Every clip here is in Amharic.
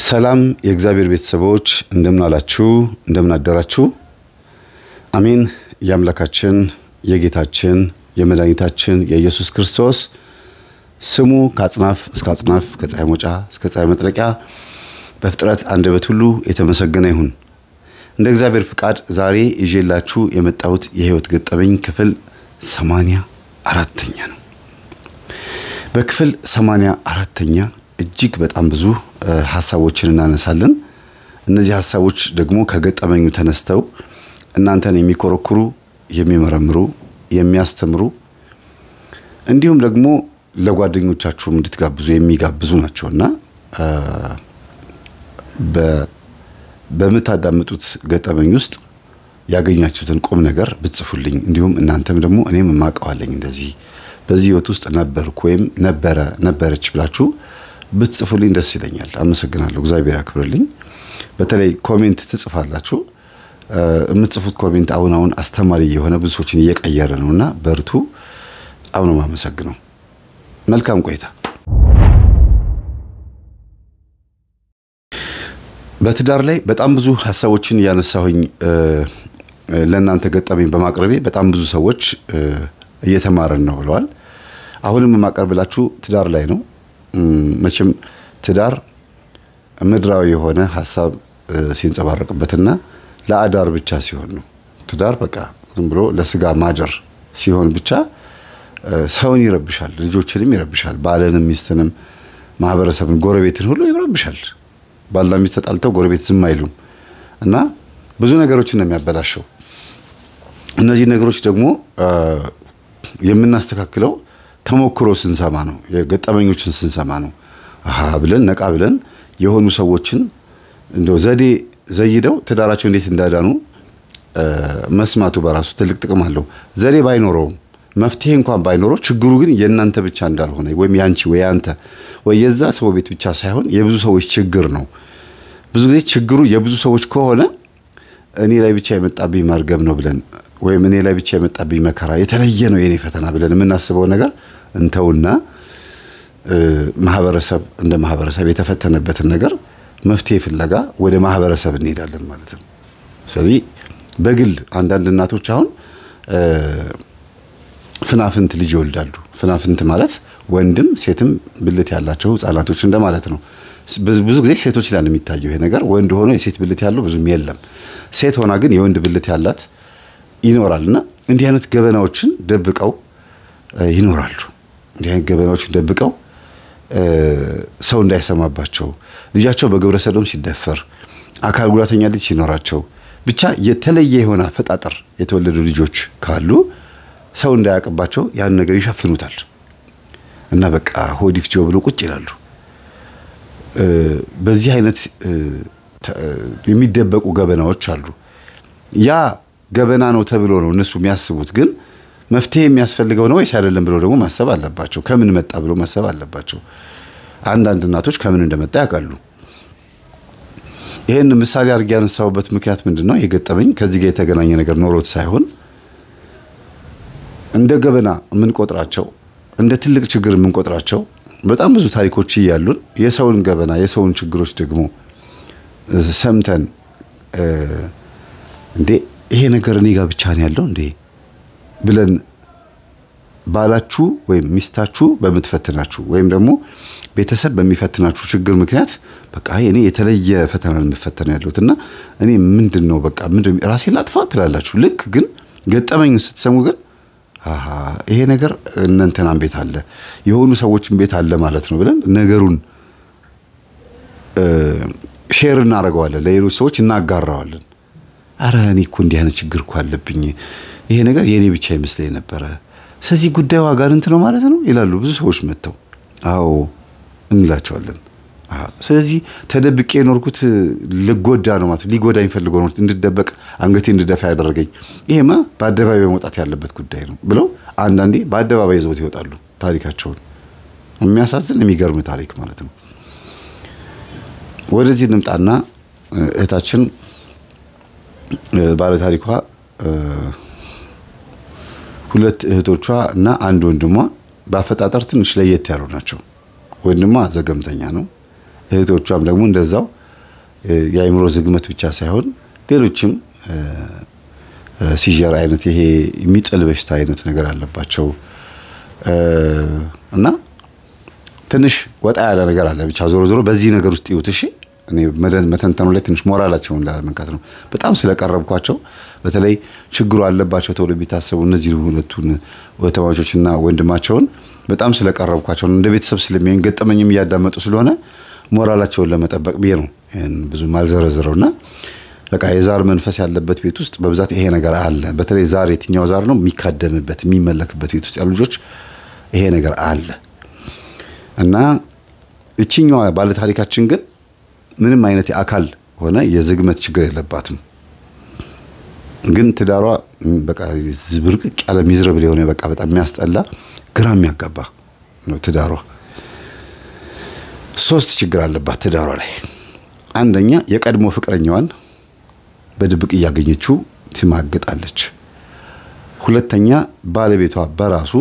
ሰላም የእግዚአብሔር ቤተሰቦች እንደምን አላችሁ እንደምን አደራችሁ አሜን ያምላካችን የጌታችን የመድኃኒታችን የኢየሱስ ክርስቶስ ስሙ ከአጽናፍ እስከ አጽናፍ ከፀሐይ መውጫ እስከ ፀሐይ መጥለቂያ በፍጥረት አንደበት ሁሉ የተመሰገነ ይሁን እንደ እግዚአብሔር ፍቃድ ዛሬ ይዤላችሁ የመጣሁት የህይወት ገጠመኝ ክፍል 84ኛ ነው በክፍል 84ኛ እጅግ በጣም ብዙ ሐሳቦችን እናነሳለን እነዚህ ሐሳቦች ደግሞ ከገጠመኙ ተነስተው እናንተን የሚኮረኩሩ የሚመረምሩ የሚያስተምሩ እንዲሁም ደግሞ ለጓደኞቻችሁ እንድትጋብዙ የሚጋብዙ ናቸውና በመታዳምጡት ገጠመኝ ውስጥ ያገኛችሁትን ቁም ነገር ብትጽፉልኝ እንዲሁም እናንተም ደግሞ እኔም ማቀዋለኝ እንደዚህ በዚህ ህይወት ውስጥ ነበርኩ ወይም ነበረች ብላችሁ ብትጽፉልኝ ደስ ይለኛል አመሰግናለሁ እግዚአብሔር ያክብርልኝ በተለይ ኮሜንት ትጽፋላችሁ የምትጽፉት ኮሜንት አሁን አስተማሪ የሆነ ብዙ ሰዎችን እየቀየረ ነውና በርቱ አሁን ማመሰግነው መልካም ቆይታ በትዳር ላይ በጣም ብዙ ሐሳቦችን ያነሳሁኝ ለእናንተ ገጠመኝ በማቅረቤ በጣም ብዙ ሰዎች እየተማረን ነው ብለዋል አሁንም ማቀርብላችሁ ትዳር ላይ ነው መቼም ትዳር ምድራዊ የሆነ ሐሳብ ሲንጸባረቅበትና ለአዳር ብቻ ሲሆን ነው ትዳር በቃ ዝም ብሎ ለስጋ ማደር ሲሆን ብቻ ሰውን ይረብሻል ልጆችንም ይረብሻል ባለንም ሚስትንም ማህበረሰብን ጎረቤትን ሁሉ ይረብሻል ባልና ሚስት ተጣልተው ጎረቤት ዝም አይሉም እና ብዙ ነገሮችን ነው የሚያበላሸው እነዚህ ነገሮች ደግሞ የምናስተካክለው ተሞክሮ ስንሰማ ነው የገጠመኞችን ስንሰማ ነው ብለን ነቃ ብለን የሆኑ ሰዎችን እንደው ዘዴ ዘይደው ትዳራቸው እንዴት እንዳዳኑ መስማቱ በራሱ ትልቅ ጥቅም አለው ዘዴ ባይኖረው መፍትሄ እንኳን ባይኖረው ችግሩ ግን የእናንተ ብቻ እንዳልሆነ ወይም ያንቺ ወይ አንተ ወይ የዛ ሰው ቤት ብቻ ሳይሆን የብዙ ሰዎች ችግር ነው ብዙ ጊዜ ችግሩ የብዙ ሰዎች ከሆነ እኔ ላይ ብቻ የመጣብኝ ማርገም ነው ብለን ወይም እኔ ላይ ብቻ የመጣብኝ መከራ የተለየ ነው የኔ ፈተና ብለን የምናስበው ነገር እንተውና ማህበረሰብ እንደ ማህበረሰብ የተፈተነበትን ነገር መፍትሄ ፍለጋ ወደ ማህበረሰብ እንሄዳለን ማለት ነው ስለዚህ በግል አንዳንድ እናቶች አሁን ፍናፍንት ልጅ ይወልዳሉ ፍናፍንት ማለት ወንድም ሴትም ብልት ያላቸው ህፃናቶች እንደማለት ነው ብዙ ጊዜ ሴቶች ላይ ነው የሚታየው ይሄ ነገር ወንድ ሆኖ የሴት ብልት ያለው ብዙም የለም ሴት ሆና ግን የወንድ ብልት ያላት ይኖራልና እንዲህ አይነት ገበናዎችን ደብቀው ይኖራሉ እንዲህ አይነት ገበናዎችን ደብቀው ሰው እንዳይሰማባቸው ልጃቸው በግብረ ሰዶም ሲደፈር አካል ጉዳተኛ ልጅ ሲኖራቸው ብቻ የተለየ የሆነ ፈጣጠር የተወለዱ ልጆች ካሉ ሰው እንዳያቀባቸው ያን ነገር ይሸፍኑታል እና በቃ ሆዲፍ ጆ ብሎ ቁጭ ይላሉ በዚህ አይነት የሚደበቁ ገበናዎች አሉ ያ ገበና ነው ተብሎ ነው እነሱ የሚያስቡት ግን መፍትሄ የሚያስፈልገው ነው ወይስ አይደለም ብለው ደግሞ ማሰብ አለባቸው ከምን መጣ ብሎ ማሰብ አለባቸው አንዳንድ እናቶች ከምን እንደመጣ ያውቃሉ ይሄን ምሳሌ አድርጌ ያነሳውበት ምክንያት ምንድነው የገጠመኝ ከዚህ ጋር የተገናኘ ነገር ኖሮት ሳይሆን እንደ ገበና ምን ቆጥራቸው እንደ ትልቅ ችግር ምን ቆጥራቸው በጣም ብዙ ታሪኮች ይያሉን የሰውን ገበና የሰውን ችግሮች ደግሞ ሰምተን እንዴ ይሄ ነገር እኔ ጋር ብቻ ነው ያለው እንዴ ብለን ባላችሁ ወይም ሚስታችሁ በመትፈተናችሁ ወይም ደግሞ ቤተሰብ በሚፈትናችሁ ችግር ምክንያት በቃ እኔ የተለየ ፈተናን መፈተን ያለውትና እኔ ምንድነው በቃ ምንድነው ራሴን ላጥፋ ትላላችሁ ልክ ግን ገጠመኝ ስትሰሙ ግን ይሄ ነገር እናንተናም ቤት አለ የሆኑ ሰዎችን ቤት አለ ማለት ነው ብለን ነገሩን ሼር እናደርገዋለን ለሌሎች ሰዎች እናጋራዋለን አረ እኔ እኮ እንዲህ አይነት ችግር እኮ አለብኝ ይሄ ነገር የኔ ብቻ ይመስለኝ ነበር ስለዚህ ጉዳዩ አጋንንት ነው ማለት ነው ይላሉ ብዙ ሰዎች መተው አዎ እንላቸዋለን ስለዚህ ተደብቄ ኖርኩት ልጎዳ ነው ማለት ሊጎዳኝ ፈልጎ ነው እንድደበቅ አንገቴ እንድደፋ ያደረገኝ ይሄማ በአደባባይ መውጣት ያለበት ጉዳይ ነው ብለው አንዳንዴ በአደባባይ ይዘውት ይወጣሉ ታሪካቸውን የሚያሳዝን የሚገርም ታሪክ ማለት ነው ወደዚህ እንምጣና እህታችን ባለ ታሪኳ ሁለት እህቶቿ እና አንድ ወንድሟ ባፈጣጠር ትንሽ ለየት ያሉ ናቸው ወንድሟ ዘገምተኛ ነው እህቶቿም ደግሞ እንደዛው የአይምሮ ዝግመት ብቻ ሳይሆን ሌሎችም ሲጀር አይነት ይሄ የሚጥል በሽታ አይነት ነገር አለባቸው እና ትንሽ ወጣ ያለ ነገር አለ ብቻ ዞሮ በዚህ ነገር ውስጥ ይውት እሺ እኔ መተንተኑ ላይ ትንሽ ሞራላቸውን ላለመንካት ነው በጣም ስለቀረብኳቸው በተለይ ችግሩ አለባቸው ተብሎ ቢታሰቡ እነዚህ ሁለቱን ወተማቾችና ወንድማቸውን በጣም ስለቀረብኳቸው እንደ ቤተሰብ ስለሚሆን ገጠመኝም ያዳመጡ ስለሆነ ሞራላቸውን ለመጠበቅ ብዬ ነው ብዙ ማልዘረዘረውና በቃ የዛር መንፈስ ያለበት ቤት ውስጥ በብዛት ይሄ ነገር አለ በተለይ ዛር የትኛው ዛር ነው የሚካደምበት የሚመለክበት ቤት ውስጥ ያሉ ልጆች ይሄ ነገር አለ እና እቺኛው ባለ ታሪካችን ግን ምንም አይነት የአካል ሆነ የዝግመት ችግር የለባትም ግን ትዳሯ በቃ ዝብርቅቅ ያለ ሚዝረብል የሆነ በቃ በጣም የሚያስጠላ ግራ የሚያጋባ ነው ትዳሯ ሶስት ችግር አለባት ትዳሯ ላይ አንደኛ የቀድሞ ፍቅረኛዋን በድብቅ ያገኘችው ትማግጣለች ሁለተኛ ባለቤቷ በራሱ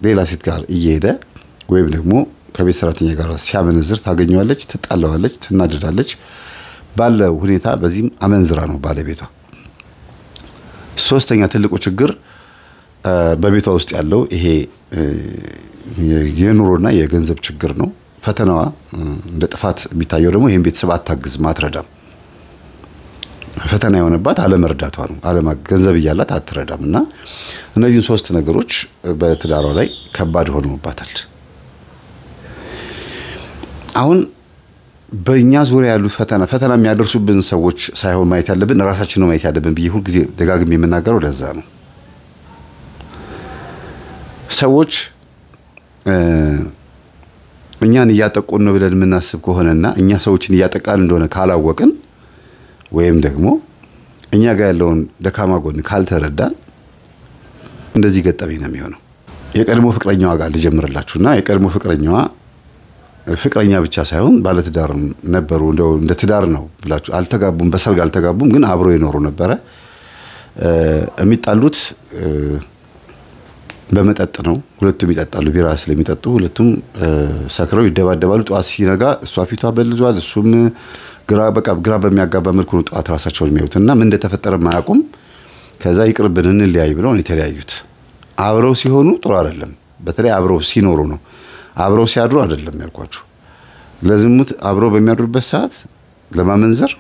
ሌላ ሴት ጋር እየሄደ ወይም ደግሞ ከቤት ሰራተኛ ጋር ሲያመነዝር ታገኘዋለች ትጣላዋለች ትናደዳለች ባለው ሁኔታ በዚህም አመንዝራ ነው ባለቤቷ ሶስተኛ ትልቁ ችግር በቤቷ ውስጥ ያለው ይሄ የኑሮና የገንዘብ ችግር ነው ፈተናዋ እንደ ጥፋት የሚታየው ደግሞ ይሄን ቤተሰብ አታግዝ ማትረዳም ፈተና የሆነባት አለመርዳቷ ነው ገንዘብ ይያላት አትረዳምና እነዚህ ሶስት ነገሮች በትዳሯ ላይ ከባድ ሆነውባታል አሁን በእኛ ዙሪያ ያሉ ፈተና የሚያደርሱብን ሰዎች ሳይሆን ማየት ያለብን ራሳችን ነው ማየት ያለብን ብዬ ሁሉ ጊዜ ደጋግሜ የምናገረው ለዛ ነው ሰዎች እኛን እያጠቁን ነው ብለን የምናስብ ከሆነና እኛ ሰዎችን እያጠቃን እንደሆነ ካላወቅን ወይም ደግሞ እኛ ጋር ያለውን ደካማ ጎን ካልተረዳን እንደዚህ ገጠመኝ ነው የሚሆነው የቀድሞ ፍቅረኛዋ ጋር ልጀምርላችሁና የቀድሞ ፍቅረኛ ብቻ ሳይሆን ባለትዳር ነበሩ እንደው እንደ ትዳር ነው ብላችሁ አልተጋቡም በሰርግ አልተጋቡም ግን አብሮ ይኖሩ ነበር የሚጣሉት በመጠጥ ነው ሁለቱም ይጣጣሉ ቢራ ስለሚጠጡ ሁለቱም ሰክረው ይደባደባሉ ጧት ሲነጋ እሷ ፊቷ በልዟል እሱም ግራ በሚያጋባ መልኩ ነው ጧት ራሳቸውን የሚያዩትና ምን እንደተፈጠረ ማያቁም ከዛ ይቅርብን እንለያይ ብለው ነው የተለያዩት አብረው ሲሆኑ ጥሩ አይደለም በተለይ አብረው ሲኖሩ ነው አብረው ሲያድሩ አይደለም ያልኳችሁ ለዝሙት አብረው በሚያድሩበት ሰዓት ለማመንዘር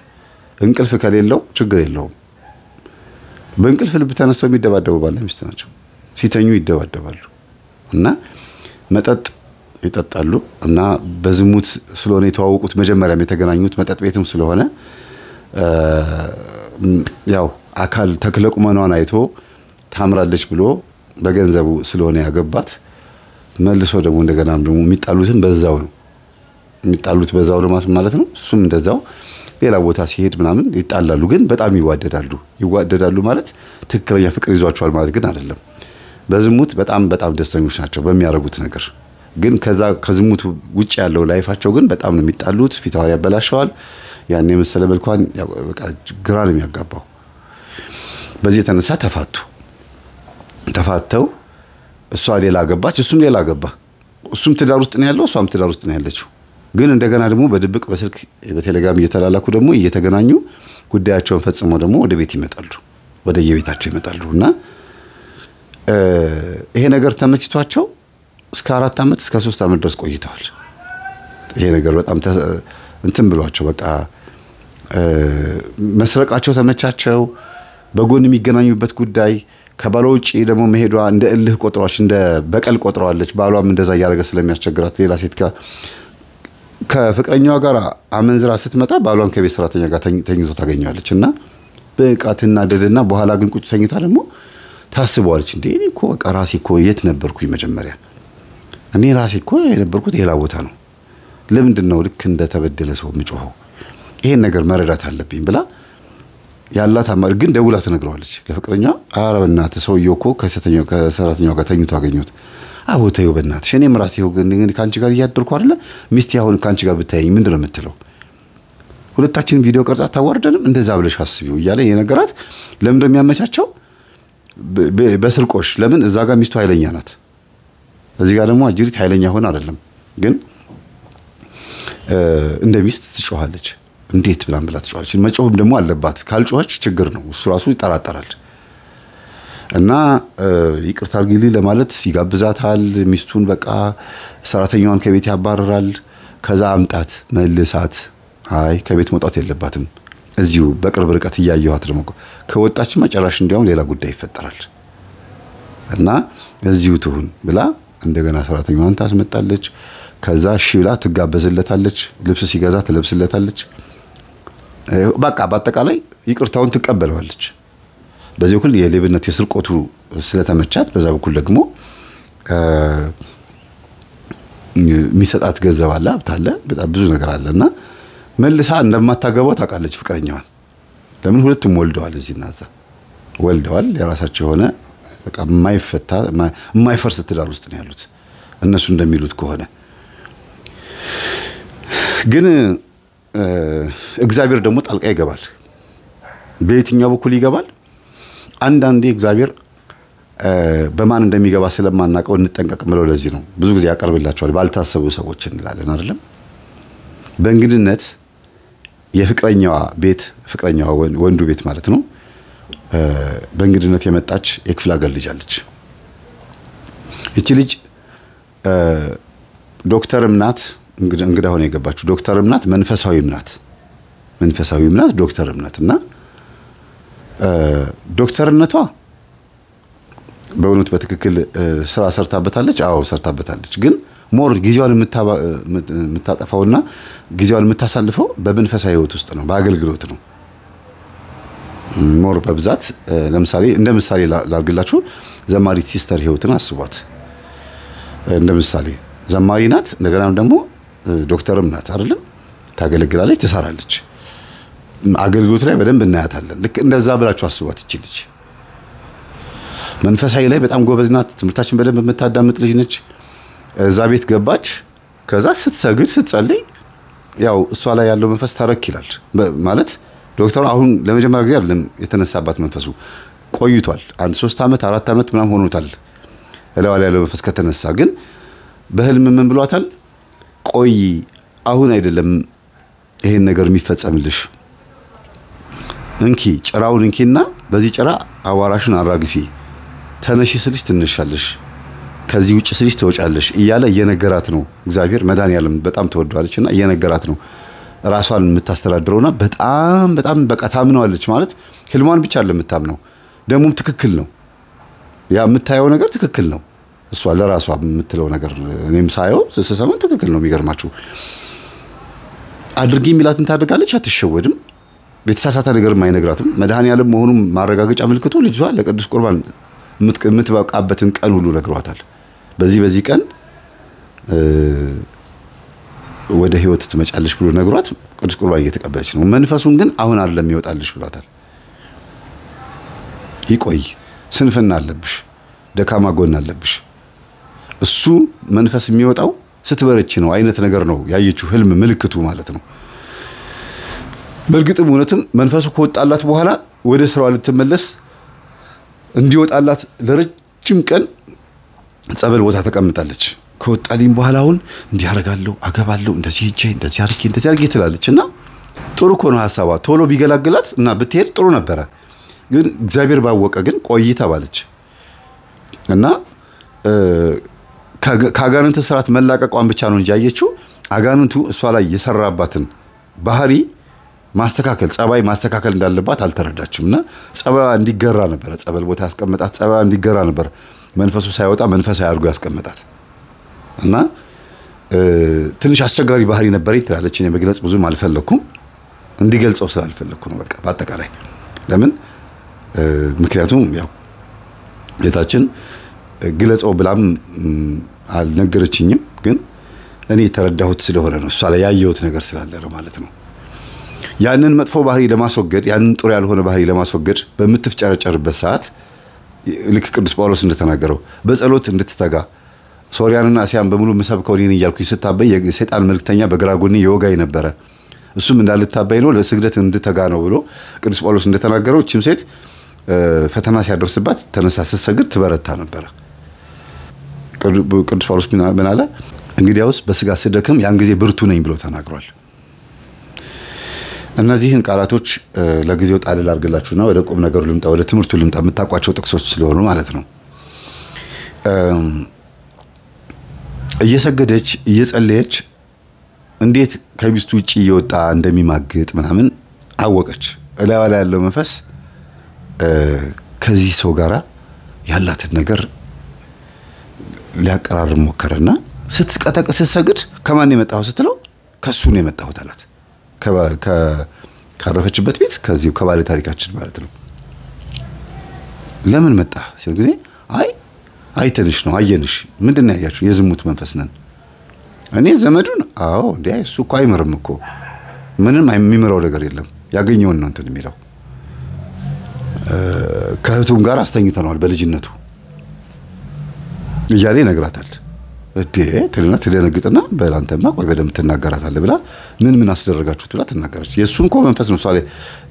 እንቅልፍ ከሌለው ችግር የለውም በእንቅልፍ ልብ ተነስተው የሚደባደቡ ባለ ሚስት ናቸው ሲተኙ ይደባደባሉ እና መጠጥ ይጠጣሉ እና በዝሙት ስለሆነ የተዋወቁት መጀመሪያም የተገናኙት መጠጥ ቤትም ስለሆነ ያው አካል ተክለቁመኗን አይቶ ታምራለች ብሎ በገንዘቡ ስለሆነ ያገባት መልሶ ደግሞ እንደገና ደግሞ የሚጣሉትን በዛው ነው የሚጣሉት በዛው ማለት ነው እሱም እንደዛው ሌላ ቦታ ሲሄድ ምናምን ይጣላሉ ግን በጣም ይዋደዳሉ ማለት ትክክለኛ ፍቅር ይዟቸዋል ማለት ግን አይደለም በዝሙት በጣም ደስተኞች ናቸው በሚያረጉት ነገር ግን ከዝሙት ውጭ ያለው ላይፋቸው ግን በጣም ነው የሚጣሉት ፊታውን ያበላሸዋል ያኔ መሰለ መልኳን በቃ ግራ ነው የሚያጋባው በዚህ ተነሳ ተፋተው እሷ ሌላ አገባች እሱም ሌላ አገባ እሱም ትዳር ውስጥ ነው ያለው እሷም ትዳር ውስጥ ነው ያለችው ግን እንደገና ደግሞ በድብቅ በስልክ በቴሌግራም እየተላላኩ ደግሞ እየተገናኙ ጉዳያቸውን ፈጽመው ደግሞ ወደ ቤት ይመጣሉ ወደ የቤታቸው ይመጣሉና ይሄ ነገር ተመችቷቸው እስከ 4 አመት እስከ 3 አመት ድረስ ቆይተዋል ይሄ ነገር በጣም እንትን ብሏቸው በቃ መስረቃቸው ተመቻቸው በጎን የሚገናኙበት ጉዳይ ከባሏ ውጪ ደግሞ መሄዷ እንደ እልህ ቆጥሯች እንደ በቀል ቆጥሯለች ባሏም እንደዛ ያረገ ስለሚያስቸግራት ሌላ ሴት ጋር ከፍቅረኛዋ ጋር አመንዝራ ስትመጣ ባሏን ከቤት ሰራተኛ ጋር ተኝቶ ታገኛለችና በቃ ትናደድና በኋላ ግን ቁጭ ተኝታ ደግሞ ታስበዋለች እንዴ እኔ እኮ በቃ ራሴ እኮ የት ነበርኩኝ መጀመሪያ እኔ ራሴ እኮ የነበርኩት ሌላ ቦታ ነው ለምንድነው ልክ እንደተበደለ ሰው ምጮኸው ይሄን ነገር መረዳት አለብኝ ብላ ያላት አማር ግን ደውላ ተነግረዋለች ለፍቅረኛዋ ኧረ በእናትህ ሰውዬው እኮ ከሰራተኛው ጋር ተኝቶ አገኘሁት አቦታው በእናትሽ እኔም ራሴ ግን ካንቺ ጋር እያደርኩ አይደለ ሚስት ያሁን ካንቺ ጋር ብታየኝ ምንድነው የምትለው ሁለታችን ቪዲዮ ቀርጻ ታዋርደንም እንደዛ ብለሽ አስቢው እያለ የነገራት ለምን እንደሚያመቻቸው በስርቆሽ ለምን እዛ ጋር ሚስቱ ኃይለኛ ናት እዚህ ጋር ደግሞ አጅሪት ኃይለኛ ሆነ አይደለም ግን እንደ ሚስት ትጮሃለች እንዴት ብላ ትጮኻለች መጮህም ደግሞ አለባት ካልጮኸች ችግር ነው እሱ ራሱ ይጠራጠራል እና ይቅርታ አድርጊልኝ ለማለት ይጋብዛታል ሚስቱን በቃ ሰራተኛዋን ከቤት ያባረራል ከዛ አምጣት መልሳት አይ ከቤት መውጣት የለባትም እዚሁ በቅርብ ርቀት ያያዩት ደግሞ ከወጣች መጨረሻ እንዲያውም ሌላ ጉዳይ ይፈጠራል እና እዚሁ ትሁን ብላ እንደገና ሰራተኛዋን ታስመጣለች ከዛ እሺ ብላ ትጋበዝለታለች ልብስ ሲገዛ ትለብስለታለች በቃ በአጠቃላይ ይቅርታውን ትቀበለዋለች በዚህ በኩል የሌብነት የስርቆቱ ስለተመቻት በዛ በኩል ደግሞ ሚሰጣት ገንዘብ አለ አብታለ በጣም ብዙ ነገር አለና መልሳ እንደማታገባው ታውቃለች ፍቅረኛዋን ለምን ሁለቱም ወልደዋል እዚህና እዛ ወልደዋል የራሳቸው ሆነ በቃ የማይፈርስ ትዳር ውስጥ ነው ያሉት እነሱ እንደሚሉት ከሆነ ግን እግዚአብሔር ደግሞ ጣልቃ ይገባል በየትኛው በኩል ይገባል አንዳንዴ እግዚአብሔር በማን እንደሚገባ ስለማናቀው እንጠንቀቅ ምለው ለዚህ ነው ብዙ ጊዜ ያቀርብላቸዋል ባልታሰቡ ሰዎች እንላለን አይደለም በእንግድነት የፍቅረኛዋ ቤት ፍቅረኛዋ ወንዱ ቤት ማለት ነው በእንግድነት የመጣች የክፍለ ሀገር ልጅ አለች እቺ ልጅ ዶክተርም ናት እንግዳ ሆነ የገባችው ዶክተርም ናት መንፈሳዊም ናት ዶክተርም ናትና ዶክተርነቷ በእውነት በትክክል ስራ ሰርታበታለች አዎ ሰርታበታለች ግን ሞር ጊዜዋን የምታጠፋውና ጊዜዋን የምታሳልፈው በመንፈሳዊ ህይወት ውስጥ ነው በአገልግሎት ነው ሞር በብዛት ለምሳሌ እንደ ምሳሌ ላርግላችሁ ዘማሪት ሲስተር ህይወትን አስቧት እንደ ምሳሌ ዘማሪ ናት እንደገና ደግሞ ዶክተርም ናት አይደለም ታገለግላለች ትሰራለች አገልግሎት ላይ በደንብ እናያታለን ልክ እንደዛ ብላችሁ አስቧት ይችላልች መንፈሳዊ ላይ በጣም ጎበዝ ናት ትምርታችን በደንብ የምታዳምጥ ልጅ ነች እዛ ቤት ገባች ከዛ ስትሰግድ ስትጸልይ ያው እሷ ላይ ያለው መንፈስ ታረክ ይላል ማለት ዶክተሩ አሁን ለመጀመሪያ ጊዜ አይደለም የተነሳባት መንፈሱ ቆይቷል አንድ 3 አመት 4 አመት ምናምን ሆኖታል እላው ያለው መንፈስ ከተነሳ ግን በህልም ምን ብሏታል ቆይ አሁን አይደለም ይሄን ነገር የሚፈጸምልሽ እንኪ ጭራውን እንኪና በዚህ ጭራ አዋራሽን አራግፊ ተነሺ ስልሽ ትነሻለሽ ከዚህ ውጭ ስልሽ ትወጫለሽ እያለ እየነገራት ነው እግዚአብሔር መድኃኒዓለም በጣም ተወዷለችና እየነገራት ነው ራሷን የምታስተዳድረውና በጣም በቃ ታምነዋለች ማለት ህልሟን ብቻ ለምታምነው ደሞም ትክክል ነው ያ የምታየው ነገር ትክክል ነው እሷ ለራሷ የምትለው ነገር እኔም ሳየው ስሰማ ትክክል ነው የሚገርማችሁ አድርጊ ሚላትን ታደርጋለች አትሸወድም በተሳሳተ ነገር ማይነግራትም መድኃኒዓለም መሆኑን ማረጋገጫ ምልክቱ ልጅቷ ለቅዱስ ቁርባን የምትበቃበትን ቀን ሁሉ ነግሯታል በዚህ ቀን ወደ ህይወት ትመጫለሽ ብሎ ነግሯት ቅዱስ ቁርባን እየተቀበለች ነው መንፈሱን ግን አሁን አይደለም ይወጣልሽ ብሏታል ይቆይ ስንፍና አለብሽ ደካማ ጎን አለብሽ እሱ መንፈስ የሚወጣው ስትበረች ነው አይነት ነገር ነው ያየችው ህልም ምልክቱ ማለት ነው በርግጥም እውነትም መንፈሱ ከወጣላት በኋላ ወደ ስራዋ ልትመለስ እንዲወጣላት ለረጅም ቀን ጸበል ቦታ ተቀምጣለች ከወጣልኝ በኋላ አሁን እንዲያረጋለው አገባለው እንደዚህ ሂጄ እንደዚህ አርጌ ትላለችና ጥሩ ኮነ ሐሳቧ ቶሎ ቢገላግላት እና ብትሄድ ጥሩ ነበር ግን እግዚአብሔር ባወቀ ግን ቆይታ ባለች እና ካጋንንት ስራት መላቀቋን ብቻ ነው እንጂ ያየችው አጋንንቱ እሷ ላይ የሰራባትን ባህሪ ማስተካከል ጸባይ ማስተካከል እንዳለባት አልተረዳችምና ጸባይ እንዲገራ ነበር ጸበል ቦታ ያስቀመጣት ጸባይ እንዲገራ ነበር መንፈሱ ሳይወጣ መንፈስ ያርጉ ያስቀመጣት እና ትንሽ አስቸጋሪ ባህሪ ነበር ይትላለች እኔ በግልጽ ብዙም አልፈለኩም እንዲገልጸው ስላልፈለኩ ነው በቃ በአጠቃላይ ለምን ምክንያቱም ያው ለታችን ግለጸው ብላም አልነገረችኝም ግን እኔ ተረዳሁት ስለሆነ ነው እሷ ላይ ያየሁት ነገር ስላለ ነው ማለት ነው ያንን መጥፎ ባህሪ ለማስወገድ ያንን ጥሩ ያልሆነ ባህሪ ለማስወገድ በመትፍጨረጨርበት ሰዓት ልክ ቅዱስ ጳውሎስ እንደተናገረው በጸሎት እንድትተጋ ሶሪያንና አሲያን በሙሉ መሰብከው እኔን ይያልኩኝ ስታበይ የሰይጣን መልክተኛ በግራ ጎኔ ይወጋይ ነበር እሱም እንዳልታበይ ነው ለስግደት እንድትተጋ ነው ብሎ ቅዱስ ጳውሎስ እንደተናገረው እቺም ሴት ፈተና ሲያደርስባት ተነሳስ ሰግድ ትበረታ ነበር ቅዱስ ጳውሎስ ምን አለ እንግዲያውስ በስጋ ስደክም ያን ጊዜ ብርቱ ነኝ ብሎ ተናግሯል እነዚህን ቃላቶች ለጊዜው ጣል አድርግላችሁና ወደ ቁም ነገሩ ልምጣ ወደ ትምህርቱ ልምጣ የምታቋቸው ጥቅሶች ስለሆኑ ማለት ነው እየሰገደች እየጸለየች እንዴት ከሚስቱ ውጪ እየወጣ እንደሚማግጥ ምናምን አወቀች እላዋ ላይ ያለው መንፈስ ከዚህ ሰው ጋራ ያላትን ነገር ሊያቀራርብ ሞከረና ስትቀጠቅጥ ስትሰግድ ከማን የመጣው ስትለው ከሱ ነው የመጣው አላት ካረፈችበት ቤት ከዚህ ከባለ ታሪካችን ማለት ነው ለምን መጣ ሲል ጊዜ አይተንሽ ነው አየንሽ ምንድነው ያያችሁ የዝሙት መንፈስ ነን እኔ ዘመዱን አዎ እንዴ እሱ እኮ አይመርም እኮ ምንም የሚመራው ነገር የለም ያገኘውን ነው እንትን የሚለው ከህቱም ጋር አስተኝተናል በልጅነቱ ይያሌ ነግራታል እዴ ትደነግጥና በላንተማ ቆይ በደም ተናገራታል ብላ ምን አስደረጋችሁት ብላ ተናገረች የሱን እኮ መንፈስ ነው ሷለ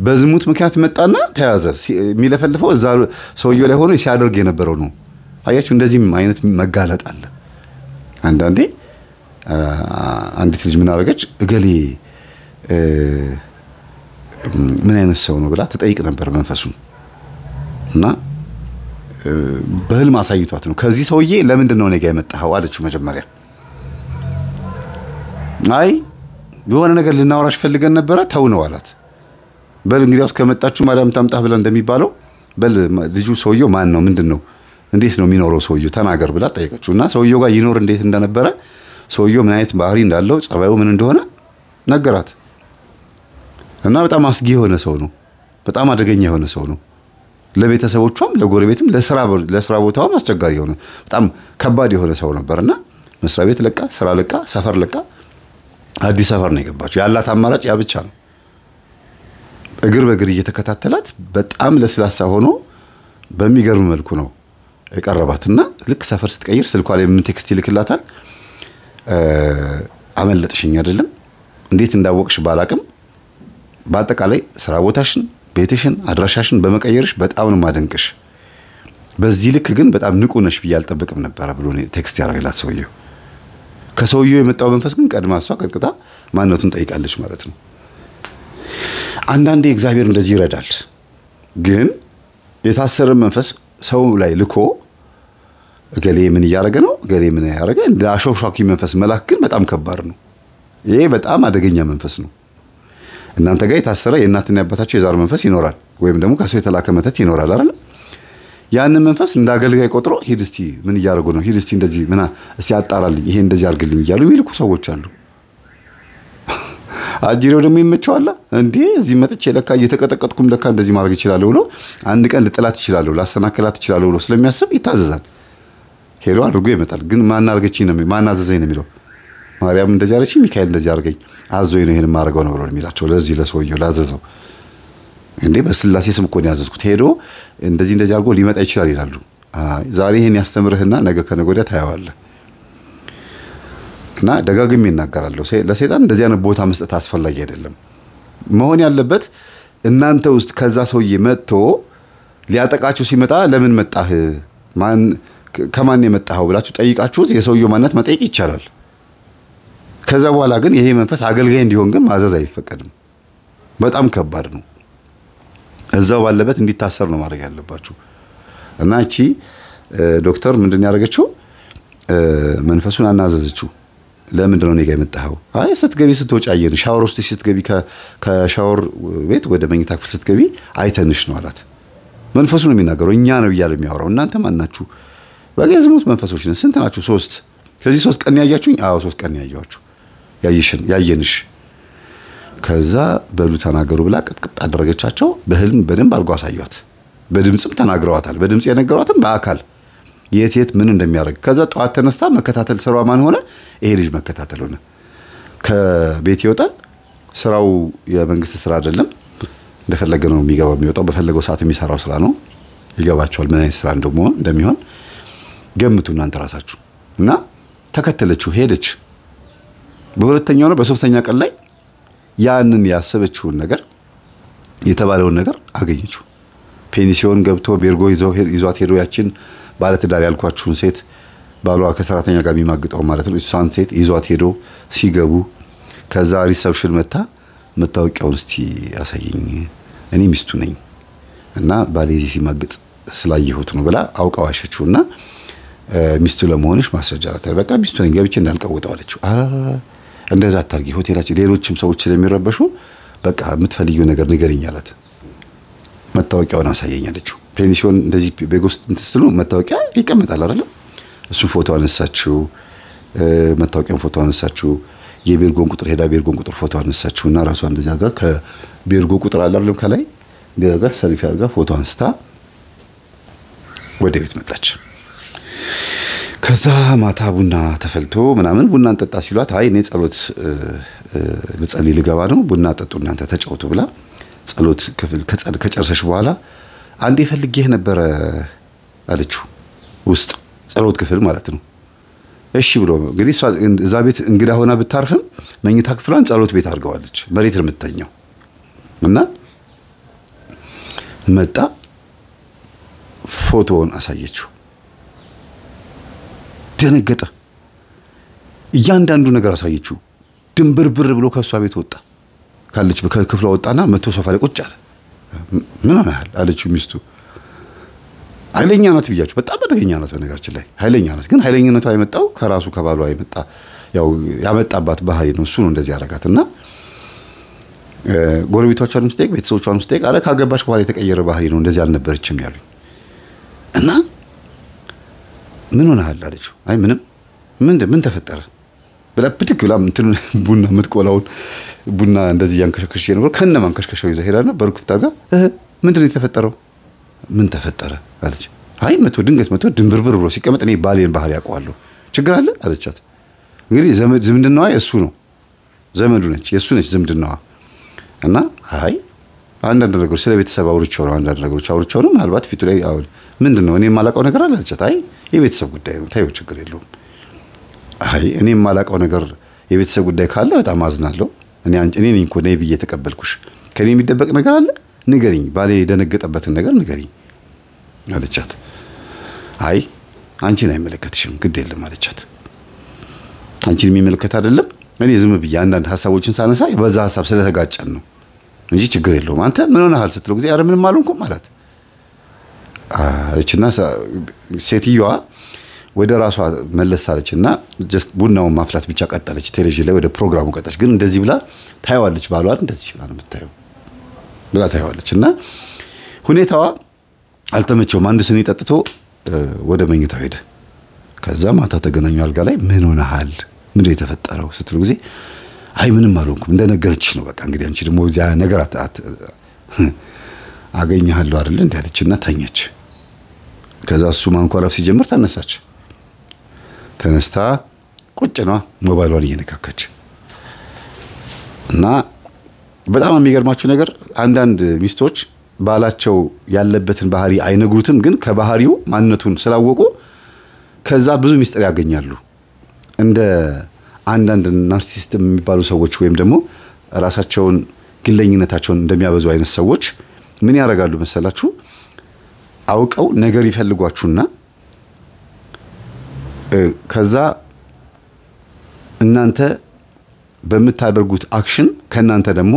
በዝሙት ምክንያት መጣና ተያዘ የሚለፈልፈው እዛ ሰውየው ላይ ሆኖ ሲያደርግ የነበረው ነው አያችሁ እንደዚህም አይነት መጋለጥ አለ አንዳንዴ አንዲት ልጅ ምን አረጋች እገሌ ምን አይነት ሰው ነው ብላ ተጠይቅ ነበር መንፈሱን እና በህልም አሳይቷት ነው ከዚህ ሰውዬ ለምንድን ነው ነገ የመጣው አለችው መጀመሪያ የሆነ ነገር ልናወራሽ ፈልገን ነበር ተው ነው አላት በል እንግዲያውስ ከመጣችሁ ማዳም ታምጣ ብላ እንደሚባለው በል ልጁ ሰውየው ማን ነው ምንድነው እንዴት ነው የሚኖረው ሰውየው ተናገር ብላ ጠየቀችውና ሰውየው ጋር ይኖር እንዴት እንደነበረ ሰውየው ምን አይነት ባህሪ እንዳለው ጸባዩ ምን እንደሆነ ነገራት እና በጣም አስጊ የሆነ ሰው ነው በጣም አደገኛ የሆነ ሰው ነው ለቤተሰቦቿም ለጎረቤትም ለስራ ቦታውም አስቸጋሪ የሆነ በጣም ከባድ የሆነ ሰው ነበርና መስሪያ ቤት ለቃ ስራ ለቃ ሰፈር ለቃ አዲስ ሰፈር ነው የገባችው ያላት አማራጭ ያ ብቻ ነው እግር በእግር እየተከታተላት በጣም ለስላሳ ሆኖ በሚገርም መልኩ ነው የቀረባትና ልክ ሰፈር ስትቀይር ስልኳ ላይ ምን ቴክስት ይልክላታል አመለጥሽኝ አይደለም እንዴት እንዳወቅሽ ባላቅም በአጠቃላይ ስራ ቦታሽን ቤትሽን አድራሻሽን በመቀየርሽ በጣም ነው ማደንቅሽ በዚህ ልክ ግን በጣም ንቁ ነሽ ብዬ አልጠብቅም ነበር ብሎ ቴክስት ያደርግላት ሰውየው ከሰውየው የመጣው መንፈስ ግን ቀድማ እሷ ቀጥታ ማንነቱን ጠይቃለች ማለት ነው አንዳንዴ እግዚአብሔር እንደዚህ ይረዳል ግን የታሰረ መንፈስ ሰው ላይ ልኮ እገሌ ምን ያረገ ነው እገሌ ምን ያረገ እንደ አሾሻኪ መንፈስ መላክ ግን በጣም ከባድ ነው ይሄ በጣም አደገኛ መንፈስ ነው እናንተ ጋር የታሰረ የእናትና ያባታችሁ የዛር መንፈስ ይኖራል ወይም ደግሞ ከሰው የተላከ መተት ይኖራል አይደል ያንን መንፈስ እንዳገልጋይ ቆጥሮ ሂድ እስቲ ምን ያረጉ ነው ሂድ እስቲ እንደዚህ ምና እስቲ አጣራልኝ ይሄ እንደዚህ አርግልኝ ይያሉ የሚልኩ ሰዎች አሉ አጅሬው ደግሞ ይመቸዋል እንዴ እዚህ መጥቼ ለካ እየተቀጠቀጥኩም ለካ እንደዚህ ማድረግ ይችላል ብሎ አንድ ቀን ልጥላት ይችላል ላሰናከላት ይችላል ብሎ ስለሚያስብ ይታዘዛል ሄሎ አድርጎ ይመጣል ግን ማን አርገችኝ ነው ማን አዘዘኝ ነው የሚለው ማርያም እንደዚህ አለች ሚካኤል እንደዚህ አርገኝ አዞይ ነው ይሄን ማርገው ነው ብሎ የሚላቸው ለዚህ ለሰውየው ላዘዘው እንዴ በስላሴ ስም እኮ ነው ያዘዝኩት ሄዶ እንደዚህ አርጎ ሊመጣ ይችላል ይላሉ ዛሬ ይሄን ያስተምርህና ነገ ከነገ ታያዋለህ እና ደጋግሜ እናገራለሁ ለሰይጣን እንደዚህ አይነት ቦታ መስጠት አስፈላጊ አይደለም መሆን ያለበት እናንተ ውስጥ ከዛ ሰውዬ መጥቶ ሊያጠቃችሁ ሲመጣ ለምን መጣህ ማን ከማን የመጣው ብላችሁ ጠይቃችሁት የሰውየው ማንነት መጠየቅ ይቻላል ከዛ በኋላ ግን ይሄ መንፈስ አገልጋይ እንዲሆን ግን ማዘዝ አይፈቀድም በጣም ከባድ ነው እዛው ባለበት እንዲታሰር ነው ማድረግ ያለባችሁ እና እቺ ዶክተር ምንድን ያደረገችው መንፈሱን አናዘዘችው ለምን ነው ነገ የመጣው ስትገቢ ስትወጪ አየን ሻወር ውስጥ ስትገቢ ከሻወር ቤት ወደ መኝታ ክፍል ስትገቢ አይተንሽ ነው አላት መንፈሱ ነው የሚናገረው እኛ ነው ይያል የሚያወራው እናንተ ማን ናችሁ በገዝሙት መንፈሶች ነን ስንት ናችሁ 3 ከዚህ 3 ቀን ያያችሁኝ 3 ቀን ያያችሁ ያየንሽ ከዛ በሉ ተናገሩ ብላ ቅጥቅጥ አደረገቻቸው በህልም በደንብ አርጓ አሳዩት በድምጽም ተናግረዋታል በድምጽ የነገሯትን በአካል የት ምን እንደሚያደርግ ከዛ ጧት ተነስታ መከታተል ስራው ማን ሆነ ይሄ ልጅ መከታተል ሆነ ከቤት ይወጣል ስራው የመንግስት ስራ አይደለም እንደፈለገ ነው የሚገባው የሚወጣው በፈለገው ሰዓት የሚሰራው ስራ ነው ይገባቸዋል ምን አይነት ስራ እንደሚሆን ገምቱ እናንተ ራሳችሁ እና ተከተለችው ሄደች በሁለተኛው ነው በሶስተኛ ቀን ላይ ያንን ያሰበችውን ነገር የተባለውን ነገር አገኘችው ፔኒሲዮን ገብቶ ቤርጎ ይዟት ሄዶ ያችን ባለትዳር ያልኳችሁን ሴት ባሏ ከሰራተኛ ጋር የሚማግጠው ማለት ነው እሷን ሴት ይዟት ሄዶ ሲገቡ ከዛ ሪሰፕሽን መጣ መታወቂያውን እስቲ ያሳየኝ እኔ ሚስቱ ነኝ እና ባሌዚ ሲማግጥ ስላየሁት ነው ብላ አውቃው አሸችውና ሚስቱ ለመሆንሽ ማስረጃ አላት በቃ ሚስቱ ነኝ ገብቼ እንዳልቀውጠው አለችው እንደዛ አታርጊ ሆቴላችን ሌሎችም ሰዎች ስለሚረበሹ በቃ የምትፈልጊው ነገር ንገሪኝ አላት መታወቂያውን አሳየኝ አለችው ፔንሲዮን እንደዚህ በጎስት እንትስሉ መታወቂያ ይቀመጣል አይደል እሱ ፎቶ አነሳችው መታወቂያውን ፎቶ አነሳችው የቤርጎን ቁጥር ሄዳ ቤርጎን ቁጥር ፎቶ አነሳችውና ራሷ እንደዛ ጋር ከቤርጎ ቁጥር አለ አይደል ከላይ እንደዛ ሰልፊ አድርጋ ፎቶ አንስታ ወደ ቤት መጣች ከዛ ማታ ቡና ተፈልቶ ምናምን ቡና እንጠጣ ሲሏት አይ እኔ ጸሎት ልጸልይ ልገባ ነው ቡና ጠጡ እናንተ ተጫውቱ ብላ ጸሎት ክፍል ከጨረሰሽ በኋላ አንዴ ፈልጌህ ነበር አለችው ውስጥ ጸሎት ክፍል ማለት ነው እሺ ብሎ እንግዲህ እዛ ቤት እንግዳ ሆና ብታርፍም መኝታ ክፍሏን ጸሎት ቤት አድርገዋለች መሬት ለምትተኛው እና መጣ ፎቶውን አሳየችው ደነገጠ እያንዳንዱ ነገር አሳየችው ድንብርብር ብሎ ከሷ ቤት ወጣ ካለች በክፍሏ ወጣና መቶ ሶፋ ላይ ቁጭ አለ ምን ሆነሃል አለችው ሚስቱ ኃይለኛ ናት ብያችሁ በጣም አደገኛ ናት በነገራችን ላይ ኃይለኛ ናት ግን ኃይለኛነቷ አይመጣው ከራሱ ከባሏ አይመጣ ያው ያመጣባት ባህሪ ነው እሱ ነው እንደዚህ ያረጋትና ጎረቤቶቿን ምስቴክ ቤተሰቦቿን ምስቴክ አረ ካገባች በኋላ የተቀየረ ባህሪ ነው እንደዚህ አልነበረችም ያሉኝ እና ምን ሆነሃል አለችው አይ ምንም ምን ተፈጠረ ብላ ብድግ ብላ እንትን ቡና ምትቆላውን ቡና እንደዚህ ያንከሽከሽ የነበረው ከነማን ከሽከሻው ይዘ ሄዳና በርኩፍታ ጋር ምንድነው የተፈጠረው ምን ተፈጠረ አለች አይ መቶ ድንገት መቶ ድንብርብር ብሎ ሲቀመጥ እኔ ባሌን ባህሪ ያውቀዋለሁ ችግር አለ አለቻት እንግዲህ ዝምድናዋ እሱ ነው ዘመዱ ነች የሱ ነች ዝምድናዋ እና አይ አንዳንድ ነገሮች ስለ ቤተሰብ አውርቻው ነው አንዳንድ ነገሮች አውርቻው ነው ምናልባት ፊቱ ላይ አሁን ምንድነው እኔ የማላውቀው ነገር አለ አለቻት አይ የቤተሰብ ጉዳይ ነው ታዩ ችግር የለውም አይ እኔ የማላውቀው ነገር የቤተሰብ ጉዳይ ካለ በጣም አዝናለሁ እኔ ነኝ እኮ ነይ ብዬ ተቀበልኩሽ ከኔ የሚደበቅ ነገር አለ ንገሪኝ ባሌ ደነገጠበትን ነገር ንገሪኝ አለቻት አይ አንቺን አይመለከትሽም ግድ የለም አለቻት አንቺን የሚመለከት አይደለም እኔ ዝም ብዬ አንዳንድ ሐሳቦችን ሳነሳ በዛ ሐሳብ ስለተጋጨን ነው እንጂ ችግር የለውም አንተ ምን ሆነሃል ስትለው ጊዜ አረ ምንም አልሆንኩም ማለት አለችና ሴትዮዋ ወደ ራሷ መለሳለችና ጀስት ቡናውን ማፍላት ብቻ ቀጠለች ቴሌቪዥን ላይ ወደ ፕሮግራሙ ቀጠለች ግን እንደዚህ ብላ ታይዋለች ባሏን እንደዚህ ብላ ነው የምታየው ብላ ታይዋለችና ሁኔታዋ አልተመቸውም አንድ ስኒ ጠጥቶ ወደ መኝታው ሄደ ከዛ ማታ ተገናኙ አልጋ ላይ ምን ሆነሃል ምንድነው የተፈጠረው ስትለው ጊዜ አይ ምንም አልሆንኩም እንደነገረችሽ ነው በቃ እንግዲህ አንቺ ደግሞ ያ ነገር አገኘሃለሁ አይደል እንዳለችና ተኛች ከዛ እሱ ማንኳረፍ ሲጀምር ተነስታ ቁጭ ነው ሞባይሏን እየነካከች እና በጣም የሚገርማችሁ ነገር አንዳንድ ሚስቶች ባላቸው ያለበትን ባህሪ አይነግሩትም ግን ከባህሪው ማንነቱን ስላወቁ ከዛ ብዙ ሚስጥር ያገኛሉ እንደ አንዳንድ ናርሲሲስት የሚባሉ ሰዎች ወይም ደግሞ ራሳቸውን ግለኝነታቸውን እንደሚያበዙ አይነት ሰዎች ምን ያደርጋሉ መሰላችሁ አውቀው ነገር ይፈልጓችሁና ከዛ እናንተ በመታደርጉት አክሽን ከናንተ ደግሞ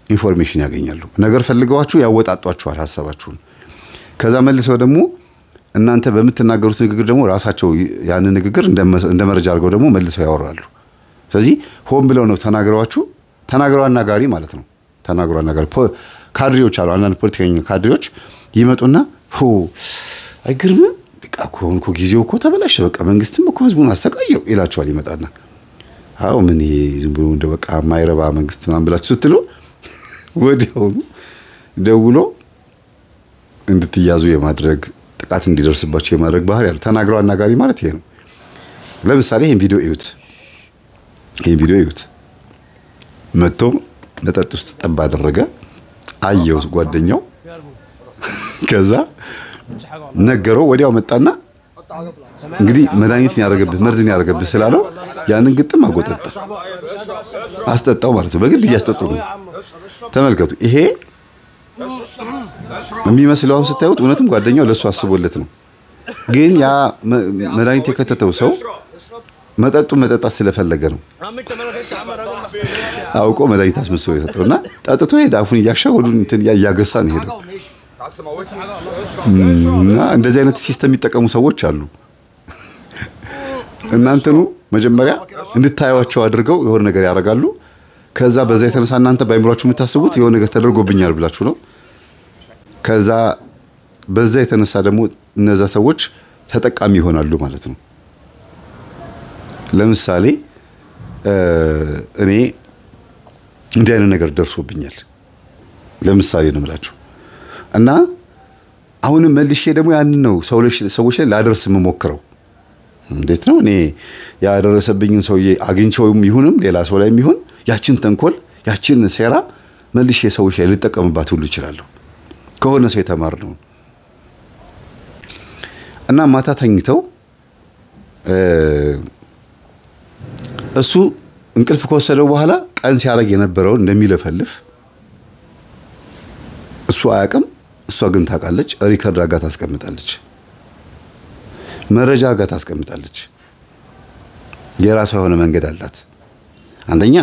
ኢንፎርሜሽን ያገኛሉ ነገር ፈልገዋችሁ ያወጣጧችኋል ሐሳባችሁን ከዛ መልሰው ደግሞ እናንተ በመተናገሩት ንግግር ደግሞ ራሳቸው ያን ንግግር እንደ መረጃ አድርገው ደግሞ መልሰው ያወራሉ ስለዚህ ሆን ብለው ነው ተናግረው አናጋሪ ማለት ነው ተናግረው አናጋሪ ካድሬዎች አሉ አንዳንድ ፖለቲከኛ ካድሬዎች ይመጡና አይግርም በቃ ኮንኮ ጊዜው እኮ ተበላሸ በቃ መንግስትም እኮ ህዝቡን አስተቃየው ይላቸዋል ይመጣና አው ምን ዝም ብሎ እንደ በቃ ማይረባ መንግስት ማን ብላችሁ ስትሉ ወዲያው ደውሎ እንድትያዙ የማድረግ ጥቃት እንዲደርስባችሁ የማድረግ ባህሪ ያለው ተናግረው አናጋሪ ማለት ይሄ ነው ለምሳሌ ይሄን ቪዲዮ እዩት መጥቶ ለጠጥ ውስጥ ጠባ አደረገ አየው ጓደኛው ከዛ ነገረው ወዲያው መጣና እንግዲህ መድኃኒትን ያደረገብህ መርዝን ያደረገብህ ስላለው ያንን ግጥም አጎጠጠ አስጠጣው ማለት ነው በግድ እያስጠጡ ነው ተመልከቱ ይሄ የሚመስለው አሁን ስታዩት እውነትም ጓደኛው ለሱ አስቦለት ነው ግን ያ መድኃኒት የከተተው ሰው መጠጣት ስለፈለገ ነው አውቆ መድኃኒት አስመስሎ የሰጠውና ጠጥቶ ሄደ። አፉን እያሻው ወዱን እንትን ያገሳ ነው ሄደው። እና እንደዚህ አይነት ሲስተም የሚጠቀሙ ሰዎች አሉ። እናንተኑ መጀመሪያ እንድታዩዋቸው አድርገው የሆነ ነገር ያደርጋሉ። ከዛ በዛ የተነሳ እናንተ ባይምሯችሁ የምታስቡት የሆነ ነገር ተደርጎብኛል ብላችሁ ነው። ከዛ በዛ የተነሳ ደግሞ እነዛ ሰዎች ተጠቃሚ ይሆናሉ ማለት ነው። ለምሳሌ እኔ እንዲህ አይነት ነገር ደርሶብኛል ለምሳሌ ነው የምላችሁ እና አሁንም መልሼ ደግሞ ያን ነው ሰዎች ላይ ላደርስ የምሞክረው። እንዴት ነው እኔ ያደረሰብኝን ሰውዬ አግኝቼውም ይሁንም ሌላ ሰው ላይ የሚሆን ያችን ተንኮል ያችን ሴራ መልሼ ሰዎች ላይ ልጠቀምባት ሁሉ ይችላል ከሆነ ሰው የተማርነው። እና ማታ ተኝተው እሱ እንቅልፍ ከወሰደው በኋላ ቀን ሲያረግ የነበረው እንደሚለፈልፍ እሱ አያውቅም። እሷ ግን ታውቃለች። ሪከርድ አጋ ታስቀምጣለች፣ መረጃ አጋ ታስቀምጣለች። የራሷ የሆነ መንገድ አላት። አንደኛ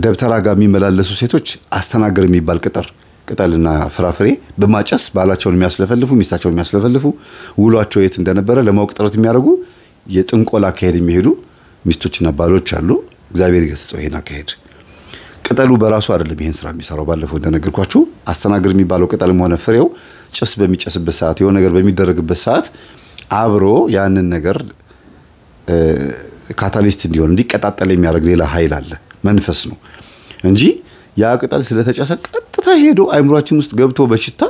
ደብተራ ጋር የሚመላለሱ ሴቶች አስተናገር የሚባል ቅጠልና ፍራፍሬ በማጨስ ባላቸውን የሚያስለፈልፉ ሚስታቸውን የሚያስለፈልፉ ውሏቸው የት እንደነበረ ለማወቅ ጥረት የሚያደርጉ የጥንቆላ አካሄድ የሚሄዱ ሚስቶችና ባሎች አሉ። እግዚአብሔር ይገስጸው ይሄን አካሄድ። ቅጠሉ በራሱ አይደለም ይሄን ስራ የሚሰራው። ባለፈው እንደነገርኳችሁ አስተናገር የሚባለው ቅጠልም ሆነ ፍሬው ጭስ በሚጨስበት ሰዓት የሆነ ነገር በሚደረግበት ሰዓት አብሮ ያንን ነገር ካታሊስት እንዲሆን እንዲቀጣጠል የሚያደርግ ሌላ ኃይል አለ፣ መንፈስ ነው እንጂ ያ ቅጠል ስለተጨሰ ቀጥታ ሄዶ አይምሮአችን ውስጥ ገብቶ በሽታ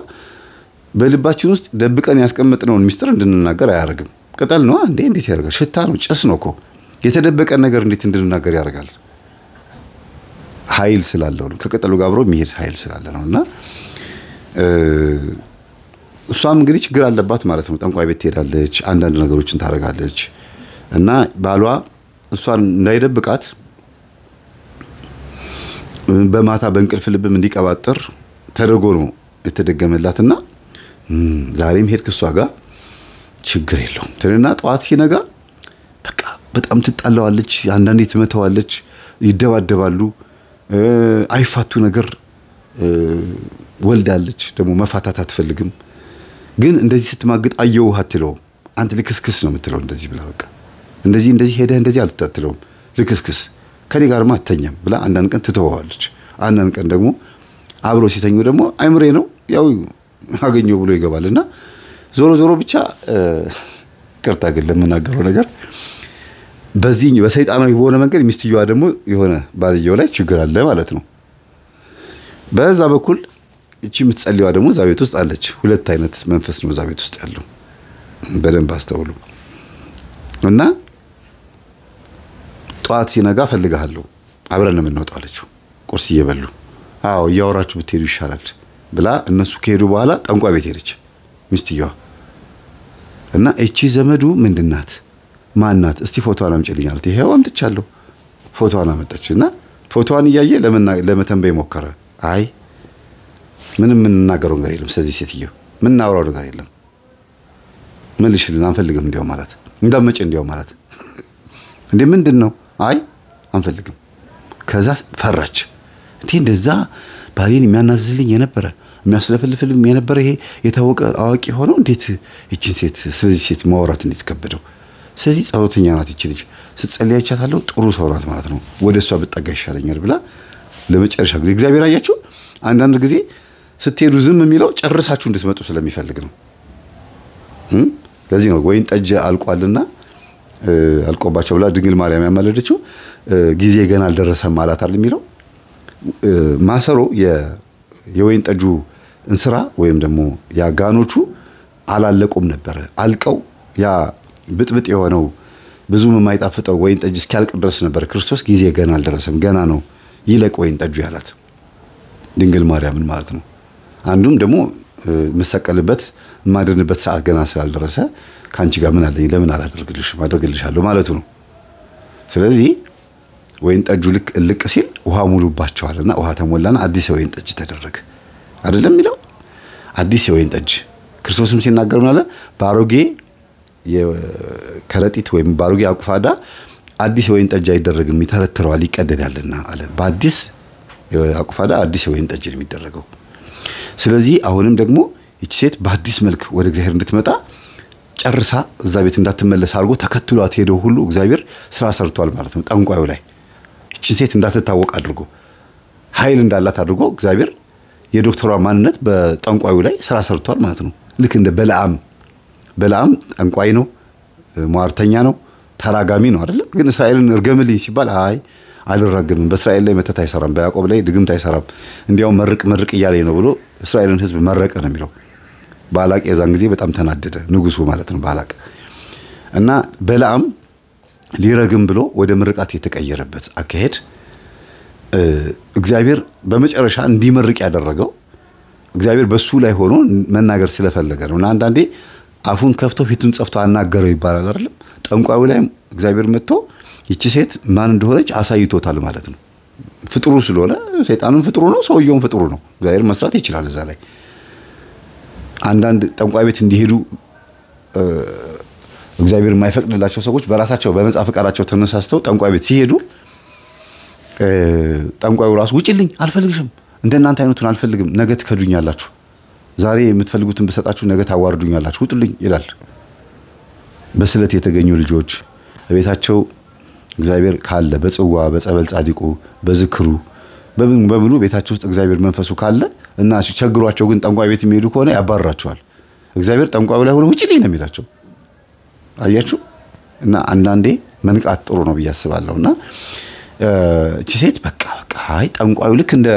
በልባችን ውስጥ ደብቀን ያስቀመጥነውን ሚስጥር እንድንናገር አያደርግም። ቅጠል ነው እንዴ? እንዴት ያደርጋል? ሽታ ነው፣ ጭስ ነው እኮ። የተደበቀ ነገር እንዴት እንድንናገር ያደርጋል? ኃይል ስላለው ነው። ከቅጠሉ ጋር አብሮ የሚሄድ ኃይል ስላለ ነውና እሷም እንግዲህ ችግር አለባት ማለት ነው። ጠንቋይ ቤት ትሄዳለች፣ አንዳንድ ነገሮችን ታደርጋለች እና ባሏ እሷን እንዳይደብቃት በማታ በእንቅልፍ ልብም እንዲቀባጥር ተደርጎ ነው የተደገመላትና ዛሬም ሄድክ እሷ ጋር ችግር የለውም ትልና ጧት ሲነጋ በቃ በጣም ትጣላዋለች፣ አንዳንዴ ትመታዋለች፣ ይደባደባሉ። አይፋቱ ነገር ወልዳለች። ደግሞ መፋታት አትፈልግም። ግን እንደዚህ ስትማግጥ አየው አትለውም። አንተ ልክስክስ ነው የምትለው እንደዚህ ብላ በቃ እንደዚህ ሄደ እንደዚህ አልተጣጥለውም ልክስክስ ከኔ ጋርማ አትተኛም ብላ አንዳንድ ቀን ትተዋዋለች። አንዳንድ ቀን ደግሞ አብሮ ሲተኙ ደግሞ አይምሬ ነው ያው አገኘው ብሎ ይገባልና ዞሮ ብቻ ቅርታ ግን ለምናገረው ነገር በዚህ በሰይጣናዊ በሆነ መንገድ ሚስትየዋ ደግሞ የሆነ ባልየው ላይ ችግር አለ ማለት ነው። በዛ በኩል እቺ የምትጸልይዋ ደግሞ እዛ ቤት ውስጥ አለች። ሁለት አይነት መንፈስ ነው እዛ ቤት ውስጥ ያለው። በደንብ አስተውሉ። እና ጧት ሲነጋ ፈልጋለሁ አብረን ነው የምንወጣው አለችው። ቁርስ እየበሉ አዎ እያወራችሁ ብትሄዱ ይሻላል ብላ እነሱ ከሄዱ በኋላ ጠንቋይ ቤት ሄደች ሚስትየዋ። እና እቺ ዘመዱ ምንድናት ማናት እስቲ ፎቶዋን አምጪልኝ አለች። ይሄው አምጥቻለሁ። ፎቶዋን አመጣችና ፎቶዋን እያየ ለመተንበይ ሞከረ። አይ ምንም የምንናገረው ነገር የለም ስለዚህ ሴትዮ ምን እናወራው ነገር የለም መልሽልን አንፈልግም እንዲያው ማለት እንዳመጭ እንዲያው ማለት እንዴ ምንድነው? አይ አንፈልግም። ከዛ ፈራች። እንዴ እንደዛ ባሌን የሚያናዝልኝ የነበረ የሚያስለፈልፍልኝ የነበረ ይሄ የታወቀ አዋቂ ሆኖ እንዴት እቺን ሴት ስለዚህ ሴት ማውራት እንዴት ከበደው? ስለዚህ ጸሎተኛ ናት እቺ ልጅ ስትጸልያቻታለሁ ጥሩ ሰው ናት ማለት ነው፣ ወደሷ ብጠጋ ይሻለኛል ብላ ለመጨረሻ ጊዜ እግዚአብሔር አያችሁ አንዳንድ ጊዜ ስትሄዱ ዝም የሚለው ጨርሳችሁ እንድትመጡ ስለሚፈልግ ነው። ለዚህ ነው ወይን ጠጅ አልቋልና አልቆባቸው ብላ ድንግል ማርያም ያማለደችው ጊዜ ገና አልደረሰም ማለት አይደል የሚለው። ማሰሮ የወይን ጠጁ እንስራ ወይም ደግሞ ያጋኖቹ አላለቁም ነበር። አልቀው ያ ብጥብጥ የሆነው ብዙም የማይጣፍጠው ወይን ጠጅ እስኪያልቅ ድረስ ነበር ክርስቶስ ጊዜ ገና አልደረሰም ገና ነው ይለቅ ወይን ጠጁ ያላት ድንግል ማርያምን ማለት ነው። አንዱም ደግሞ መሰቀልበት ማድረንበት ሰዓት ገና ስላልደረሰ ካንቺ ጋር ምን አለኝ ለምን አደርግልሻለሁ ማለቱ ነው። ስለዚህ ወይን ጠጁ ልቅ ሲል ውሃ ሙሉባቸዋልና ውሃ ተሞላና አዲስ ወይን ጠጅ ተደረገ አይደለም የሚለው። አዲስ ወይን ጠጅ ክርስቶስም ሲናገር ማለት ባሮጌ የከረጢት ወይም ባሮጌ አቁፋዳ አዲስ የወይን ጠጅ አይደረግም ይተረትረዋል ይቀደዳልና አለ። በአዲስ አቁፋዳ አዲስ የወይን ጠጅ ነው የሚደረገው። ስለዚህ አሁንም ደግሞ እቺ ሴት በአዲስ መልክ ወደ እግዚአብሔር እንድትመጣ ጨርሳ እዛ ቤት እንዳትመለስ አድርጎ ተከትሏት ሄደው ሁሉ እግዚአብሔር ስራ ሰርቷል ማለት ነው። ጠንቋዩ ላይ እቺ ሴት እንዳትታወቅ አድርጎ ኃይል እንዳላት አድርጎ እግዚአብሔር የዶክተሯ ማንነት በጠንቋዩ ላይ ስራ ሰርቷል ማለት ነው። ልክ እንደ በለዓም ጠንቋይ ነው፣ ሟርተኛ ነው፣ ተራጋሚ ነው አይደል? ግን እስራኤልን እርገምልኝ ሲባል አይ አልራገምም፣ በእስራኤል ላይ መተት አይሰራም፣ በያዕቆብ ላይ ድግምት አይሰራም፣ እንዲያው መርቅ እያለኝ ነው ብሎ እስራኤልን ህዝብ መረቀ ነው የሚለው። ባላቅ የዛን ጊዜ በጣም ተናደደ፣ ንጉሱ ማለት ነው ባላቅ። እና በለዓም ሊረግም ብሎ ወደ ምርቃት የተቀየረበት አካሄድ እግዚአብሔር በመጨረሻ እንዲመርቅ ያደረገው እግዚአብሔር በሱ ላይ ሆኖ መናገር ስለፈለገ ነው። እና አንዳንዴ አፉን ከፍቶ ፊቱን ጸፍቶ አናገረው ይባላል አይደል? ጠንቋዩ ላይ እግዚአብሔር መጥቶ ይቺ ሴት ማን እንደሆነች አሳይቶታል ማለት ነው። ፍጥሩ ስለሆነ ሰይጣኑን ፍጥሩ ነው፣ ሰውየውን ፍጥሩ ነው። እግዚአብሔር መስራት ይችላል እዛ ላይ። አንዳንድ ጠንቋይ ቤት እንዲሄዱ እግዚአብሔር የማይፈቅድላቸው ሰዎች በራሳቸው በነጻ ፈቃዳቸው ተነሳስተው ጠንቋይ ቤት ሲሄዱ ጠንቋዩ ራሱ ውጪልኝ አልፈልግሽም፣ እንደናንተ አይነቱን አልፈልግም፣ ነገ ትከዱኛላችሁ፣ ዛሬ የምትፈልጉትን በሰጣችሁ ነገ ታዋርዱኛላችሁ፣ ውጡልኝ ይላል። በስለት የተገኙ ልጆች በቤታቸው እግዚአብሔር ካለ በጽዋ በጸበል ጻድቁ በዝክሩ በምኑ ቤታቸው ውስጥ እግዚአብሔር መንፈሱ ካለ እና ሲቸግሯቸው ግን ጠንቋይ ቤት የሚሄዱ ከሆነ ያባርራቸዋል። እግዚአብሔር ጠንቋዩ ላይ ሆኖ ውጪልኝ ነው የሚላቸው። አያችሁ? እና አንዳንዴ መንቃት ጥሩ ነው ብዬ አስባለሁና እቺ ሴት በቃ አይ ጠንቋዩ ልክ እንደ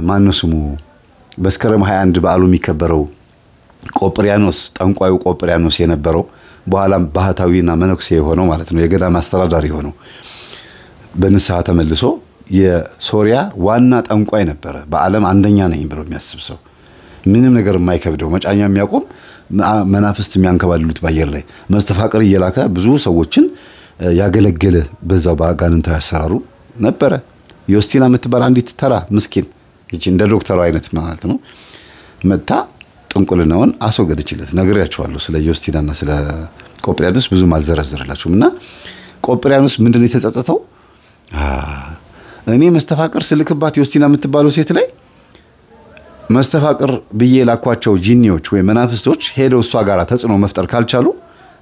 ማነው ስሙ በስከረም 21 በዓሉ የሚከበረው ቆጵሪያኖስ ጠንቋዩ ቆጵሪያኖስ የነበረው በኋላም ባህታዊና መነኩሴ የሆነው ማለት ነው የገዳም አስተዳዳሪ ሆነው በንስሐ ተመልሶ የሶሪያ ዋና ጠንቋይ ነበረ። በዓለም አንደኛ ነኝ ብሎ የሚያስብ ሰው ምንም ነገር የማይከብደው መጫኛ የሚያቆም መናፍስት የሚያንከባልሉት ባየር ላይ መስተፋቅር እየላከ ብዙ ሰዎችን ያገለገለ በዛው በአጋንንታዊ ያሰራሩ ነበረ። ዮስቲና የምትባል አንዲት ተራ ምስኪን እቺ እንደ ዶክተሩ አይነት ማለት ነው መጣ ጥንቁልናውን አስወገደችለት። ነግሬያችኋለሁ ስለ ዮስቲናና ስለ ቆጵሪያኖስ ብዙም አልዘረዝርላችሁምና ቆጵሪያኖስ ምንድነው የተጸጸተው? እኔ መስተፋቅር ስልክባት ዮስቲና የምትባለው ሴት ላይ መስተፋቅር ብዬ ላኳቸው ጂኒዎች ወይ መናፍስቶች ሄደው እሷ ጋር ተጽዕኖ መፍጠር ካልቻሉ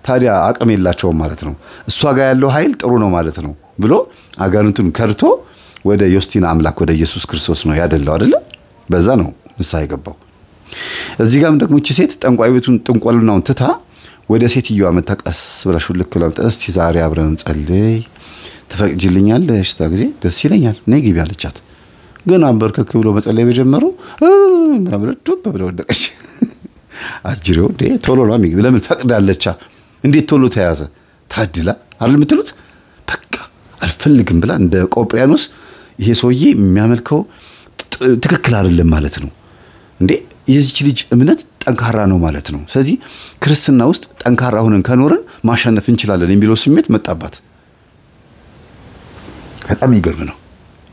ታዲያ አቅም የላቸውም ማለት ነው። እሷ ጋር ያለው ኃይል ጥሩ ነው ማለት ነው ብሎ አጋንንቱን ከርቶ ወደ ዮስቲና አምላክ ወደ ኢየሱስ ክርስቶስ ነው ያደለው አይደለ? በዛ ነው ንስሐ የገባው። እዚህ ጋርም ደግሞ እቺ ሴት ጠንቋይ ቤቱን ጥንቆልናውን ትታ ወደ ሴትዮዋ መጣቀስ ብላሽ ልክ ለምጠስ እስቲ ዛሬ አብረን እንጸልይ ተፈቅጂልኛለሽ? ታግዜ ደስ ይለኛል ነይ ግቢ አለቻት። ግን አንበርከክ ብሎ መጸለይ በጀመሩ ምናምን ዱብ ብለው ወደቀች። አጅሬው ቶሎ ነው የሚገብ ለምን ፈቅዳለቻ? እንዴት ቶሎ ተያዘ? ታድላ አይደል የምትሉት? በቃ አልፈልግም ብላ እንደ ቆጵሪያኖስ ይሄ ሰውዬ የሚያመልከው ትክክል አይደለም ማለት ነው እንዴ? የዚች ልጅ እምነት ጠንካራ ነው ማለት ነው። ስለዚህ ክርስትና ውስጥ ጠንካራ ሆነን ከኖርን ማሸነፍ እንችላለን የሚለው ስሜት መጣባት። በጣም ይገርም ነው።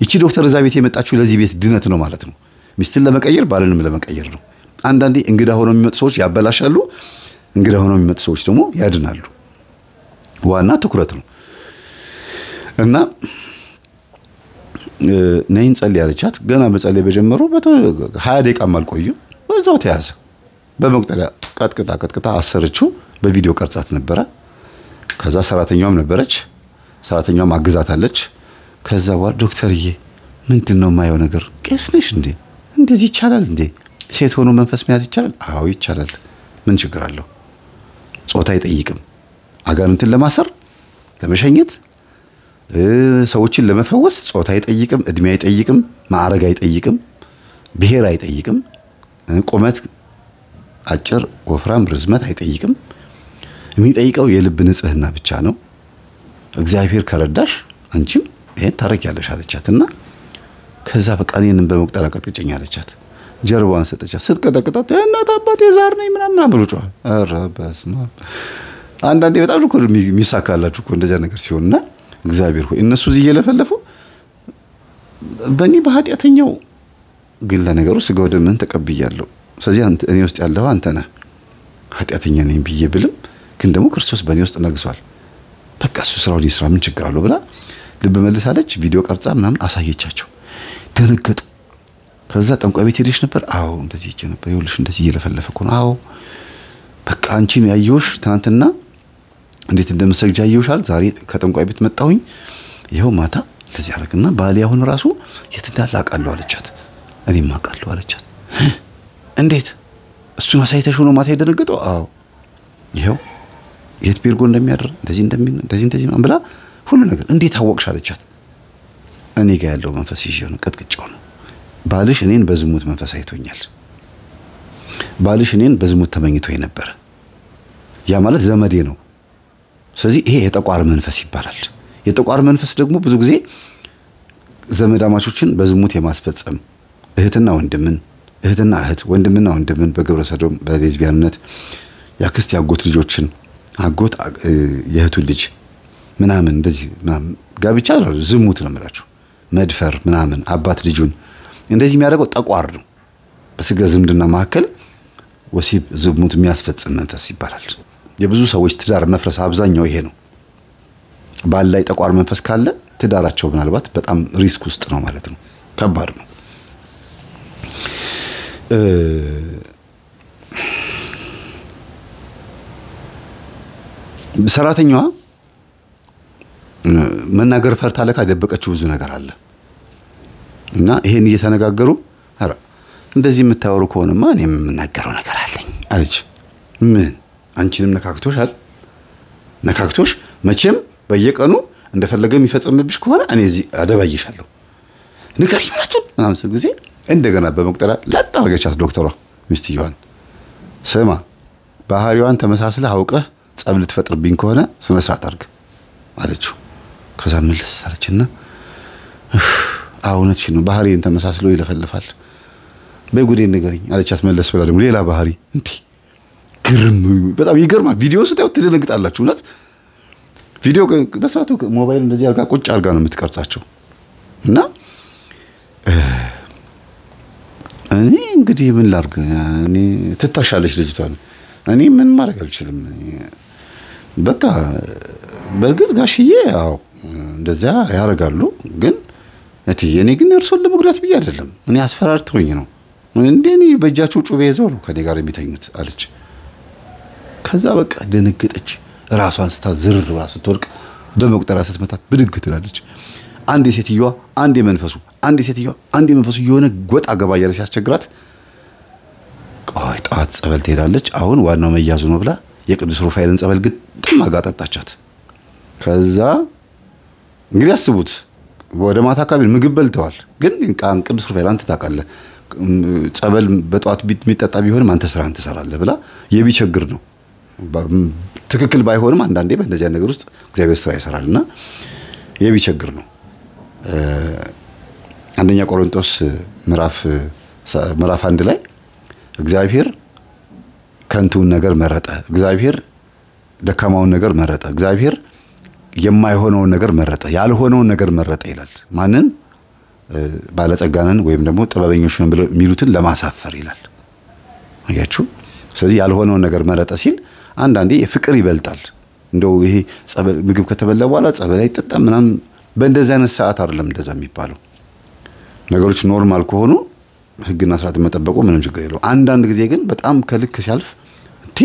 እቺ ዶክተር እዛ ቤት የመጣችው ለዚህ ቤት ድነት ነው ማለት ነው። ሚስትን ለመቀየር ባልንም ለመቀየር ነው። አንዳንዴ እንግዳ ሆነው የሚመጡ ሰዎች ያበላሻሉ፣ እንግዳ ሆነው የሚመጡ ሰዎች ደግሞ ያድናሉ። ዋና ትኩረት ነው። እና ነይን ጸልይ ያለቻት ገና በጸልይ በጀመሩ 20 ደቂቃም አልቆየም በዛው ተያዘ። በመቁጠሪያ ቀጥቅጣ አሰረችው። በቪዲዮ ቀርጻት ነበረ። ከዛ ሰራተኛዋም ነበረች፣ ሰራተኛዋም አግዛታለች። ከዛ በኋላ ዶክተርዬ ምንድነው የማየው ነገር? ቄስ ነሽ እንዴ? እንደዚህ ይቻላል እንዴ? ሴት ሆኖ መንፈስ መያዝ ይቻላል? አዎ ይቻላል። ምን ችግር አለው? ጾታ አይጠይቅም። አጋንንትን ለማሰር ለመሸኘት ሰዎችን ለመፈወስ ጾታ አይጠይቅም፣ እድሜ አይጠይቅም፣ ማዕረግ አይጠይቅም፣ ብሔር አይጠይቅም፣ ቁመት አጭር ወፍራም ርዝመት አይጠይቅም። የሚጠይቀው የልብ ንጽህና ብቻ ነው። እግዚአብሔር ከረዳሽ አንቺም ይሄን ታረቂያለሽ አለቻትና ከዛ በቃ እኔንም በመቁጠሪያ ቀጥቅጭኝ አለቻት። ጀርባዋን ሰጠቻት። ስትቀጠቅጣት እናት አባቴ ዛር ነኝ ምናምን ብሎ ጮኸ። ኧረ በስመ አብ። አንዳንዴ በጣም እኮ የሚሳካላችሁ እኮ እንደዛ ነገር ሲሆንና እግዚአብሔር ሆይ እነሱ እዚህ እየለፈለፉ በእኔ በኃጢአተኛው ግን ለነገሩ ስጋው ደምን ተቀብያለሁ። ስለዚህ እኔ ውስጥ ያለው አንተ ነህ ኃጢአተኛ ነኝ ብዬ ብልም ግን ደግሞ ክርስቶስ በእኔ ውስጥ ነግሷል። በቃ እሱ ስራውን ይስራ ምን ችግር አለው ብላ ልብ መልሳለች። ቪዲዮ ቀርጻ ምናምን አሳየቻቸው። ደነገጡ። ከዛ ጠንቋይ ቤት ሄደሽ ነበር? አዎ እንደዚህ ሄጄ ነበር። ይኸውልሽ እንደዚህ እየለፈለፈ እኮ ነው። አዎ በቃ አንቺን ያየሁሽ ትናንትና እንዴት እንደምሰግጃ ያየሁሻል። ዛሬ ከጠንቋይ ቤት መጣሁኝ። ይኸው ማታ እንደዚህ አረግና ባሌ አሁን ራሱ የት እንዳለ አውቃለሁ አለቻት። እኔም አውቃለሁ አለቻት። እንዴት እሱን አሳይተሽ ነው ማታ የደነገጠው? አዎ ይኸው የት ቢርጎ እንደሚያድር እንደዚህ ብላ ሁሉ ነገር እንዴት አወቅሽ አለቻት። እኔ ጋር ያለው መንፈስ ይዤው ነው ቀጥቅጫው ነው። ባልሽ እኔን በዝሙት መንፈስ አይቶኛል። ባልሽ እኔን በዝሙት ተመኝቶኝ ነበር። ያ ማለት ዘመዴ ነው። ስለዚህ ይሄ የጠቋር መንፈስ ይባላል። የጠቋር መንፈስ ደግሞ ብዙ ጊዜ ዘመዳማቾችን በዝሙት የማስፈጸም እህትና እህት ወንድምና ወንድምን በግብረ ሰዶም በሌዝቢያንነት ያክስት ያጎት ልጆችን አጎት የእህቱ ልጅ ምናምን እንደዚህ ምናምን ጋብቻ ዝሙት ነው የምላችሁ። መድፈር ምናምን አባት ልጁን እንደዚህ የሚያደርገው ጠቋር ነው። በስጋ ዝምድና መካከል ወሲብ ዝሙት የሚያስፈጽም መንፈስ ይባላል። የብዙ ሰዎች ትዳር መፍረስ አብዛኛው ይሄ ነው። ባል ላይ ጠቋር መንፈስ ካለ ትዳራቸው ምናልባት በጣም ሪስክ ውስጥ ነው ማለት ነው። ከባድ ነው። ሰራተኛዋ መናገር ፈርታ ለካ ደበቀችው ብዙ ነገር አለ እና ይሄን እየተነጋገሩ አረ እንደዚህ የምታወሩ ከሆነማ እኔም የምናገረው ነገር አለኝ አለች። ምን አንቺንም ነካክቶሽ መቼም በየቀኑ እንደፈለገ የሚፈጽምብሽ ከሆነ እኔ እዚህ አደባይሻለሁ ንገሪኝ ምናምን ስል ጊዜ እንደገና በመቁጠራ ለጣ አርገቻት ዶክተሯ ሚስትየዋን። ስማ ባህሪዋን ተመሳስለ አውቀህ ጸብ ልትፈጥርብኝ ከሆነ ስነ ስርዓት አድርግ አለችው። ከዛ መልስ አለችና አውነትሽ ነው ባህሪን ተመሳስሎ ይለፈልፋል በጉዴ ንገሪኝ አለቻት። መለስ ብላ ደግሞ ሌላ ባህሪ እንዴ ግርም በጣም ይገርማል። ቪዲዮ ስታዩት ትደነግጣላችሁ። እውነት ቪዲዮ በሰዓቱ ሞባይል እንደዚህ አርጋ ቁጭ አርጋ ነው የምትቀርጻቸው እና እኔ እንግዲህ ምን ላርግ እኔ ትታሻለች ልጅቷን እኔ ምን ማድረግ አልችልም። በቃ በርግጥ ጋሽዬ አዎ እንደዛ ያረጋሉ ግን እትዬ እኔ ግን እርሶን ለመጉዳት ብዬ አይደለም እኔ አስፈራርተውኝ ነው እንደኔ በእጃቸው ጩቤ ይዘው ነው ከኔ ጋር የሚተኙት አለች። ከዛ በቃ ደነገጠች። ራሷን ስታዝር ብላ ስትወርቅ በመቁጠሪያ ስትመታት ብድግ ትላለች። አንድ ሴትየዋ አንድ መንፈሱ የሆነ ጎጣ ገባ ያለች ያስቸግራት። ቆይ ጣት ጸበል ትሄዳለች። አሁን ዋናው መያዙ ነው ብላ የቅዱስ ሩፋኤልን ጸበል ግጥም አጋጣጣቻት። ከዛ እንግዲህ አስቡት ወደ ማታ አካባቢ ምግብ በልተዋል። ግን ቅዱስ ሩፋኤል አንተ ታውቃለህ ጸበል በጧት የሚጠጣ ቢሆንም አንተ ስራህን ትሰራለህ ብላ የቢቸግር ነው ትክክል ባይሆንም አንዳንዴ በእንደዚህ ነገር ውስጥ እግዚአብሔር ስራ ይሰራልና የቢቸግር ነው። አንደኛ ቆሮንቶስ ምዕራፍ 1 ላይ እግዚአብሔር ከንቱን ነገር መረጠ፣ እግዚአብሔር ደካማውን ነገር መረጠ፣ እግዚአብሔር የማይሆነውን ነገር መረጠ፣ ያልሆነውን ነገር መረጠ ይላል። ማንን? ባለጸጋንን ወይም ደግሞ ጥበበኞችን ብለው የሚሉትን ለማሳፈር ይላል። አያችሁ? ስለዚህ ያልሆነውን ነገር መረጠ ሲል አንዳንዴ ፍቅር ይበልጣል። እንደው ይሄ ጸበል ምግብ ከተበላ በኋላ ጸበል አይጠጣም ምናምን በእንደዚህ አይነት ሰዓት አይደለም እንደዛ የሚባለው። ነገሮች ኖርማል ከሆኑ ህግና ስርዓት መጠበቁ ምንም ችግር የለውም። አንዳንድ ጊዜ ግን በጣም ከልክ ሲያልፍ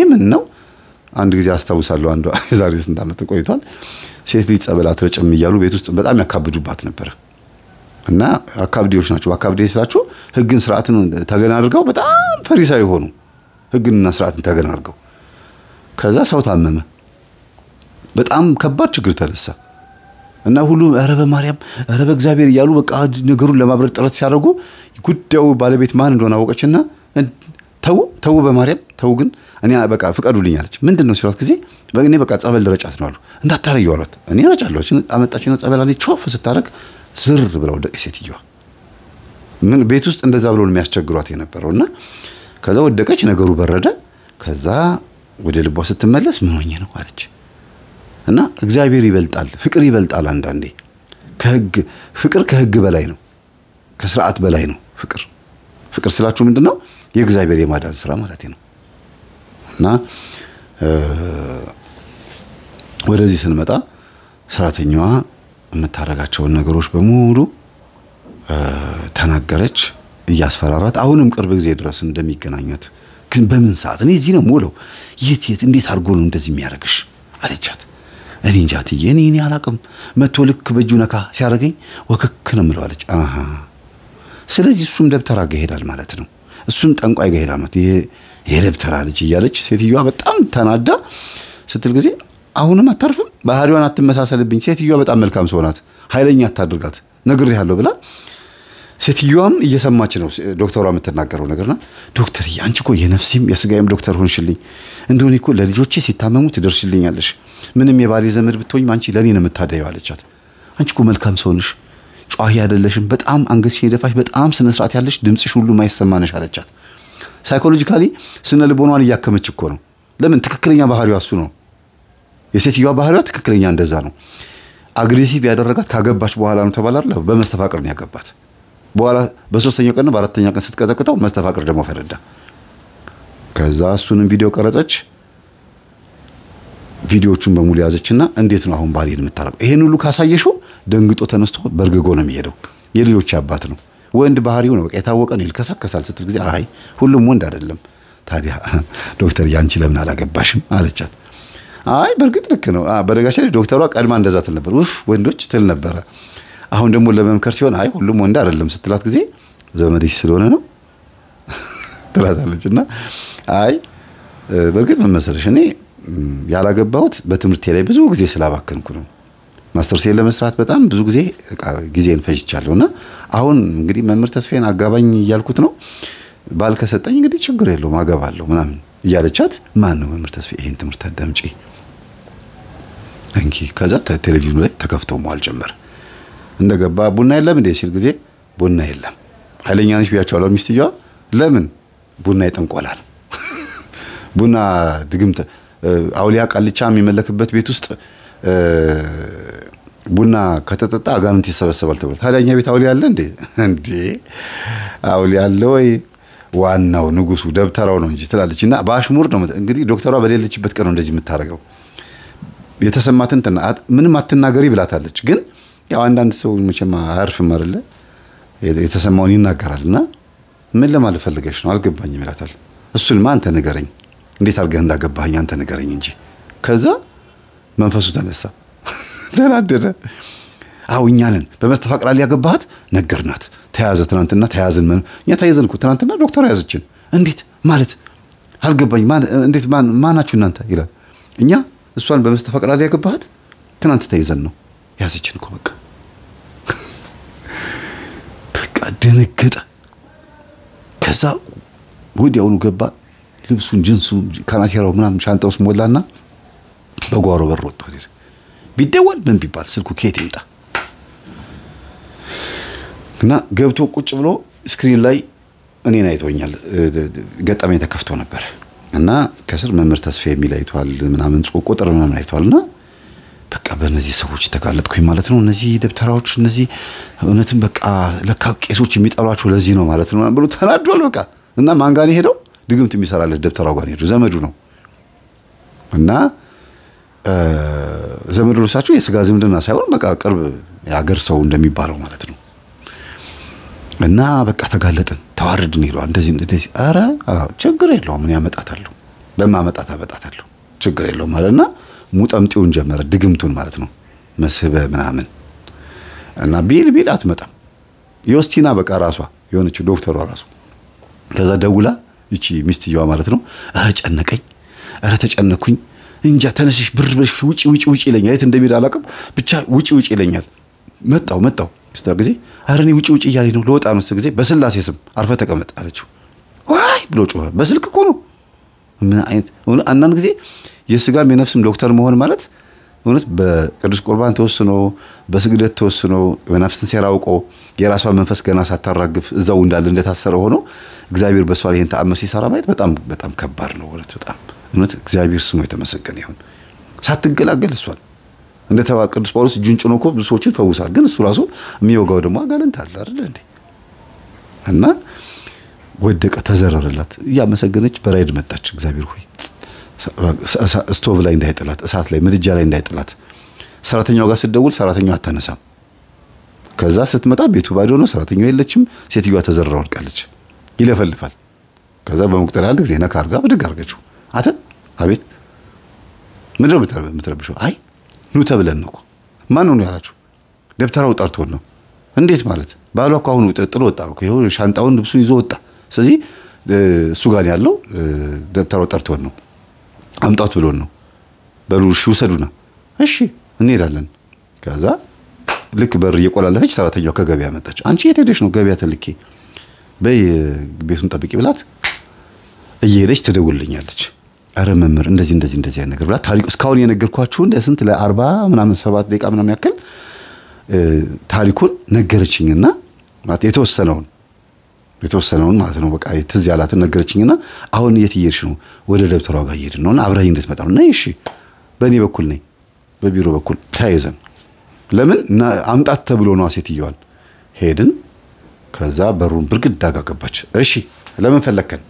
ምን ነው አንድ ጊዜ አስታውሳለሁ አንዷ ዛሬ ስንት ዓመት ቆይቷል ሴት ልጅ ጸበል አትረጭም እያሉ ቤት ውስጥ በጣም ያካብዱባት ነበር። እና አካብዲዎች ናቸው። አካብዲዎች ስላችሁ ህግን ስርዓትን ተገና አድርገው በጣም ፈሪሳዊ ሆኑ። ህግንና ስርዓትን ተገና አድርገው ከዛ ሰው ታመመ። በጣም ከባድ ችግር ተነሳ እና ሁሉም ኧረ በማርያም ኧረ በእግዚአብሔር እያሉ በቃ ነገሩን ለማብረድ ጥረት ሲያደርጉ ጉዳዩ ባለቤት ማን እንደሆነ አወቀችና ተው በማርያም ተው ግን እኔ በቃ ፍቀዱልኝ አለች። ምንድነው ሲሏት ጊዜ እኔ በቃ ጸበል ረጫት ነው አሉ። እንዳታረዩ አሏት። እኔ ረጫለሁ አመጣችና ጸበል አለች ቾፍ ስታረግ ዝር ብለው ወደቀች ሴትየዋ። ምን ቤት ውስጥ እንደዛ ብሎ ነው የሚያስቸግሯት የነበረውና ከዛ ወደቀች። ነገሩ በረደ። ከዛ ወደ ልቧ ስትመለስ ምን ሆኜ ነው አለች። እና እግዚአብሔር ይበልጣል፣ ፍቅር ይበልጣል። አንዳንዴ ፍቅር ከህግ በላይ ነው፣ ከስርዓት በላይ ነው። ፍቅር ስላችሁ ምንድነው? የእግዚአብሔር የማዳን ስራ ማለት ነው። እና ወደዚህ ስንመጣ ሰራተኛዋ የምታረጋቸውን ነገሮች በሙሉ ተናገረች እያስፈራራት አሁንም ቅርብ ጊዜ ድረስ እንደሚገናኛት ግን በምን ሰዓት እኔ እዚህ ነው ሞለው የት እንዴት አድርጎ ነው እንደዚህ የሚያረግሽ አለቻት እኔ እንጃት እኔ አላቅም መቶ ልክ በእጁ ነካ ሲያረገኝ ወከክ ነው ምለው አለች አሃ ስለዚህ እሱም ደብተራ ጋር ሄዳል ማለት ነው እሱም ጠንቋይ ጋር ሄዳል ማለት የደብተራ ልጅ እያለች ሴትዮዋ በጣም ተናዳ ስትል ጊዜ አሁንም አታርፍም ባህሪዋን አትመሳሰልብኝ ሴትዮዋ በጣም መልካም ሰው ናት ኃይለኛ አታድርጋት ነግሬሃለሁ ብላ ሴትዮዋም እየሰማች ነው ዶክተሯ የምትናገረው ነገርና ዶክተር አንቺ እኮ የነፍሴም የስጋዬም ዶክተር ሆንሽልኝ እንደሆነ እኮ ለልጆቼ ሲታመሙ ትደርሽልኛለሽ ምንም የባሌ ዘመድ ብትሆኝም አንቺ ለኔ ነው የምታደየው አለቻት አንቺ እኮ መልካም ሰው ነሽ ጫሂ አይደለሽም በጣም አንገትሽ የደፋሽ በጣም ስነ ስርዓት ያለሽ ድምጽሽ ሁሉ ማይሰማነሽ አለቻት ሳይኮሎጂካሊ ስነ ልቦናዋን ያከመች እኮ ነው ለምን ትክክለኛ ባህሪዋ እሱ ነው የሴትዮዋ ባህሪዋ ትክክለኛ እንደዛ ነው አግሬሲቭ ያደረጋት ካገባች በኋላ ነው ተባላላ በመስተፋቅር ነው ያገባት በኋላ በሶስተኛው ቀን በአራተኛው ቀን ስትቀጠቅጠው መስተፋቅር ደግሞ ፈረዳ ከዛ እሱንም ቪዲዮ ቀረጸች ቪዲዮቹን በሙሉ ያዘችና እንዴት ነው አሁን ባሌን የምታረቀው ይሄን ሁሉ ካሳየሽው ደንግጦ ተነስቶ በርግጎ ነው የሚሄደው የልጆች አባት ነው ወንድ ባህሪው ነው በቃ የታወቀ ነው ይልከሰከሳል ስትል ጊዜ አይ ሁሉም ወንድ አይደለም ታዲያ ዶክተር ያንቺ ለምን አላገባሽም አለቻት አይ በርግጥ ልክ ነው በነጋሽ ላይ ዶክተሯ ቀድማ እንደዛ ትል ነበር ውፍ ወንዶች ትል ነበር አሁን ደግሞ ለመምከር ሲሆን አይ ሁሉም ወንድ አይደለም ስትላት ጊዜ ዘመድሽ ስለሆነ ነው ትላታለችና አይ በርግጥ ምን መሰለሽ እኔ ያላገባሁት በትምህርቴ ላይ ብዙ ጊዜ ስላባከንኩ ነው ማስተርሴን ለመስራት በጣም ብዙ ጊዜን ፈጅቻለሁና አሁን እንግዲህ መምህር ተስፋዬን አጋባኝ እያልኩት ነው ባል ከሰጠኝ እንግዲህ ችግር የለውም አገባለሁ ምናምን እያለቻት ማን ነው መምህር ተስፋዬ ይሄን ትምህርት አዳምጪ እንኪ ከዛ ቴሌቪዥኑ ላይ ተከፍቶ መዋል ጀመረ እንደገባ ቡና የለም እንዴ ሲል ጊዜ ቡና የለም ኃይለኛ ነሽ ቢያቻለው ሚስትየዋ ለምን ቡና ይጠንቆላል ቡና ድግምት አውሊያ ቃልቻ የሚመለክበት ቤት ውስጥ ቡና ከተጠጣ አጋንንት ይሰበሰባል ተብሎ ታዲያኛ ቤት አውሊያ አለ እንዴ አውሊያ አለ ወይ ዋናው ንጉሱ ደብተራው ነው እንጂ ትላለችና ባሽሙር ነው እንግዲህ ዶክተሯ በሌለችበት ቀን ነው እንደዚህ የምታረገው የተሰማትን ምንም አትናገሪ ብላታለች ግን ያው አንዳንድ ሰው መቼም አያርፍም አይደለ የተሰማውን ይናገራልና ምን ለማለት ፈልገሽ ነው አልገባኝም ይላታል እሱን ማን ተነገረኝ እንዴት አርገህ እንዳገባኝ አንተ ንገረኝ እንጂ ከዛ መንፈሱ ተነሳ ተናደደ አውኛንን በመስተፋቅር ላይ ያገባሃት ነገርናት ተያዘ ትናንትና ተያዘን እኛ ተያዘንኩ ትናንትና ዶክተር ያዘችን እንዴት ማለት አልገባኝ እንዴት ማናችሁ እናንተ ይላል እኛ እሷን በመስተፋቅር ላይ ያገባሃት ትናንት ተያዘን ነው ያዘችን እኮ በቃ ደነገጠ ከዛ ወዲያውኑ ገባ ልብሱን ጅንሱን ካናቴራው ምናምን ሻንጣው ውስጥ ሞላና በጓሮ በር ወጥቶ ቢደወል ምን ቢባል ስልኩ ከየት ይምጣ እና ገብቶ ቁጭ ብሎ ስክሪን ላይ እኔን አይቶኛል ገጠመኝ ተከፍቶ ነበር እና ከስር መምህር ተስፋዬ የሚል አይቷል ምናምን ቁጥር ምናምን አይቷልና በቃ በእነዚህ ሰዎች ተጋለጥኩኝ ማለት ነው እነዚህ ደብተራዎች እነዚህ እውነትም በቃ ለካ ቄሶች የሚጠሏቸው ለዚህ ነው ማለት ነው ብሎ ተናዷል በቃ እና ማን ጋር ሄደው ድግምት የሚሰራለት ደብተራው ጋር ሄዱ ዘመዱ ነው እና ዘመዱ ለሳቸው የስጋ ዝምድና ሳይሆን በቃ ቅርብ ያገር ሰው እንደሚባለው ማለት ነው እና በቃ ተጋለጥን ተዋረድን ይሏል እንደዚህ አረ ችግር የለውም ምን ያመጣታለሁ በማመጣታ አመጣታለሁ ችግር የለውም ማለትና ሙጠምጤውን ጀመረ ድግምቱን ማለት ነው መስህበ ምናምን እና ቢል አትመጣም ዮስቲና በቃ ራሷ የሆነች ዶክተሯ ራሱ ከዛ ደውላ እቺ ሚስትየዋ ማለት ነው አረ ጨነቀኝ አረ ተጨነኩኝ እንጃ ተነሽሽ ብርብሽ ውጪ ይለኛል የት እንደሚሄድ አላውቅም ብቻ ውጪ ይለኛል መጣው ስተር ጊዜ አረኔ ውጪ እያለኝ ነው ለወጣ ነው ጊዜ በስላሴ ስም አርፈ ተቀመጥ አለችው ዋይ ብሎ ጮኸ በስልክ እኮ ነው ምን አይነት አንዳንድ ጊዜ የስጋም የነፍስም ዶክተር መሆን ማለት እውነት በቅዱስ ቁርባን ተወስኖ በስግደት ተወስኖ በነፍስን ሲራውቆ የራሷ መንፈስ ገና ሳታራግፍ እዛው እንዳለ እንደታሰረ ሆኖ እግዚአብሔር በሷ ላይ ይሄን ተአምር ሲሰራ ማለት በጣም ከባድ ነው ወለት በጣም እውነት እግዚአብሔር ስሙ የተመሰገነ ይሁን ሳትገላገል እሷን እንደተባ ቅዱስ ጳውሎስ እጁን ጭኖ እኮ ብዙ ሰዎችን ፈውሳል ግን እሱ ራሱ የሚወጋው ደግሞ አጋንንት አለ አይደል እንዴ እና ወደቀ ተዘረረላት ያመሰገነች በራይድ መጣች እግዚአብሔር ሆይ ስቶቭ ላይ እንዳይጥላት እሳት ላይ ምድጃ ላይ እንዳይጥላት ሰራተኛው ጋር ስትደውል ሰራተኛው አታነሳም። ከዛ ስትመጣ ቤቱ ባዶ ነው፣ ሰራተኛው የለችም፣ ሴትዮዋ ተዘርራ ወድቃለች። ይለፈልፋል። ከዛ በመቁጠሪያ አንድ ጊዜ ነካ አርጋ ብድግ አርገችው። አተ አቤት ምንድነው የምትረብሸው? አይ ኑ ተብለን ነው እኮ። ማን ነው ያላችሁ? ደብተራው ጠርቶን ነው። እንዴት ማለት? ባሏ እኮ አሁን ጥሎ ወጣ እኮ። ይሄው ሻንጣውን ልብሱን ይዞ ወጣ። ስለዚህ እሱ ጋር ያለው ደብተራው ጠርቶን ነው፣ አምጣት ብሎን ነው። በሉ እሺ ውሰዱና፣ እሺ እንሄዳለን። ከዛ ልክ በር እየቆላለፈች ሰራተኛው ከገበያ መጣች። አንቺ የት ሄደሽ ነው? ገበያ ተልኬ። በይ ቤቱን ጠብቂ ብላት እየሄደች ትደውልልኛለች። አረ መምህር እንደዚህ አይነት ነገር ብላ ታሪኩ እስካሁን የነገርኳችሁ እንደ ስንት ለ40 ምናምን 7 ደቂቃ ምናምን ያክል ታሪኩን ነገረችኝና ማለት የተወሰነውን ማለት ነው። በቃ ትዝ ያላትን ነገረችኝና አሁን የት እየሄድሽ ነው? ወደ ደብተሯ ጋር እየሄድን ነውና አብራኝ እንድትመጣ ነው። ነይ እሺ፣ በእኔ በኩል ነኝ፣ በቢሮ በኩል ተያይዘን። ለምን አምጣት ተብሎ ነው ሴትዮዋን። ሄድን። ከዛ በሩን ብርግድ አጋገባች። እሺ ለምን ፈለከን?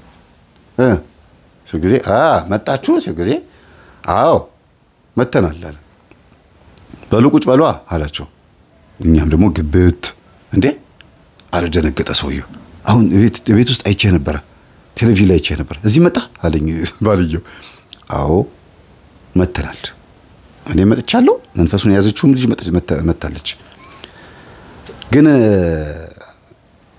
ሲል ጊዜ መጣችሁ? ሲል ጊዜ አዎ መተናል አለ። በሉ ቁጭ በሏ አላቸው። እኛም ደግሞ ግብት እንዴ አረ ደነገጠ ሰውየው። አሁን ቤት ውስጥ አይቼ ነበር፣ ቴሌቪዥን ላይ አይቼ ነበር፣ እዚህ መጣ አለኝ ባልየው። አዎ መተናል። እኔ መጥቻለሁ። መንፈሱን ያዘችውም ልጅ መጣለች። ግን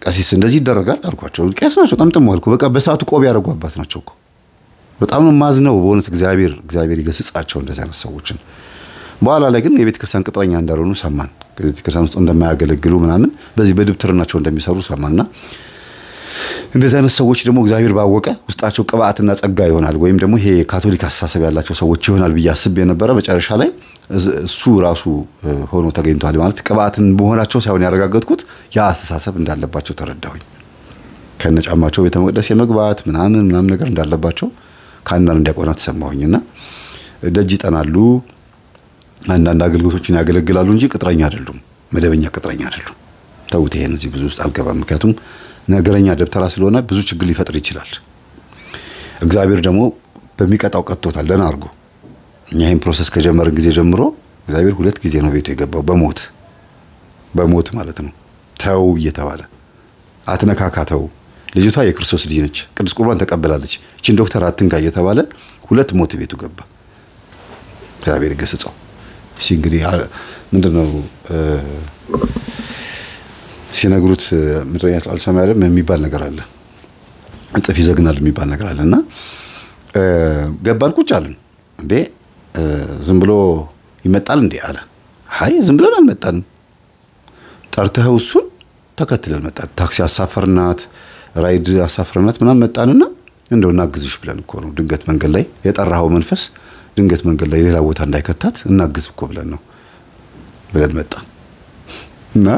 ቀሲስ እንደዚህ ይደረጋል አልኳቸው። ቀሲስ ናቸው ጠምጥመው አልኩ። በቃ በሰዓቱ ቆብ ያደረጓባት ናቸው እኮ። በጣም ነው ማዝነው በእውነት እግዚአብሔር ይገስጻቸው እንደዚህ አይነት ሰዎችን። በኋላ ላይ ግን የቤተ ክርስቲያን ቅጥረኛ እንዳልሆኑ ሰማን። ቤተ ክርስቲያን ውስጥ እንደማያገለግሉ ምናምን በዚህ በድብትርናቸው እንደሚሰሩ ሰማንና እንደዚህ አይነት ሰዎች ደግሞ እግዚአብሔር ባወቀ ውስጣቸው ቅባትና ጸጋ ይሆናል ወይም ደግሞ ይሄ ካቶሊክ አስተሳሰብ ያላቸው ሰዎች ይሆናል ብዬ አስቤ የነበረ መጨረሻ ላይ እሱ ራሱ ሆኖ ተገኝቷል። ማለት ቅባትን መሆናቸው ሳይሆን ያረጋገጥኩት ያ አስተሳሰብ እንዳለባቸው ተረዳሁኝ። ከነጫማቸው ቤተ መቅደስ የመግባት ምናምን ነገር እንዳለባቸው ከአንዳንድ ዲያቆናት ሰማሁኝና ደጅ ይጠናሉ፣ አንዳንድ አገልግሎቶችን ያገለግላሉ እንጂ ቅጥረኛ አይደሉም፣ መደበኛ ቅጥረኛ አይደሉም። ተውት፣ ይሄን እዚህ ብዙ ውስጥ አልገባም። ምክንያቱም ነገረኛ ደብተራ ስለሆነ ብዙ ችግር ሊፈጥር ይችላል። እግዚአብሔር ደግሞ በሚቀጣው ቀጥቶታል ደህና አድርጎ። እኛ ይሄን ፕሮሰስ ከጀመርን ጊዜ ጀምሮ እግዚአብሔር 2 ጊዜ ነው ቤቱ የገባው፣ በሞት ማለት ነው። ተው እየተባለ አትነካካተው። ልጅቷ የክርስቶስ ልጅ ነች፣ ቅዱስ ቁርባን ተቀበላለች፣ እቺን ዶክተር አትንካ እየተባለ 2 ሞት ቤቱ ገባ። እግዚአብሔር ይገስጸው። እሺ እንግዲህ ምንድነው ሲነግሩት ምድረኛት አልሰማያለም የሚባል ነገር አለ፣ እንጥፍ ይዘግናል የሚባል ነገር አለና ገባን። ቁጭ አልን። እንዴ ዝም ብሎ ይመጣል እንዴ አለ። አይ ዝም ብለን አልመጣንም፣ ጠርተኸው እሱን ተከትለን መጣን። ታክሲ አሳፈርናት፣ ራይድ አሳፈርናት ምናምን መጣንና እንደው እናግዝሽ ብለን እኮ ነው። ድንገት መንገድ ላይ የጠራኸው መንፈስ ድንገት መንገድ ላይ ሌላ ቦታ እንዳይከታት እናግዝ እኮ ብለን መጣን። እና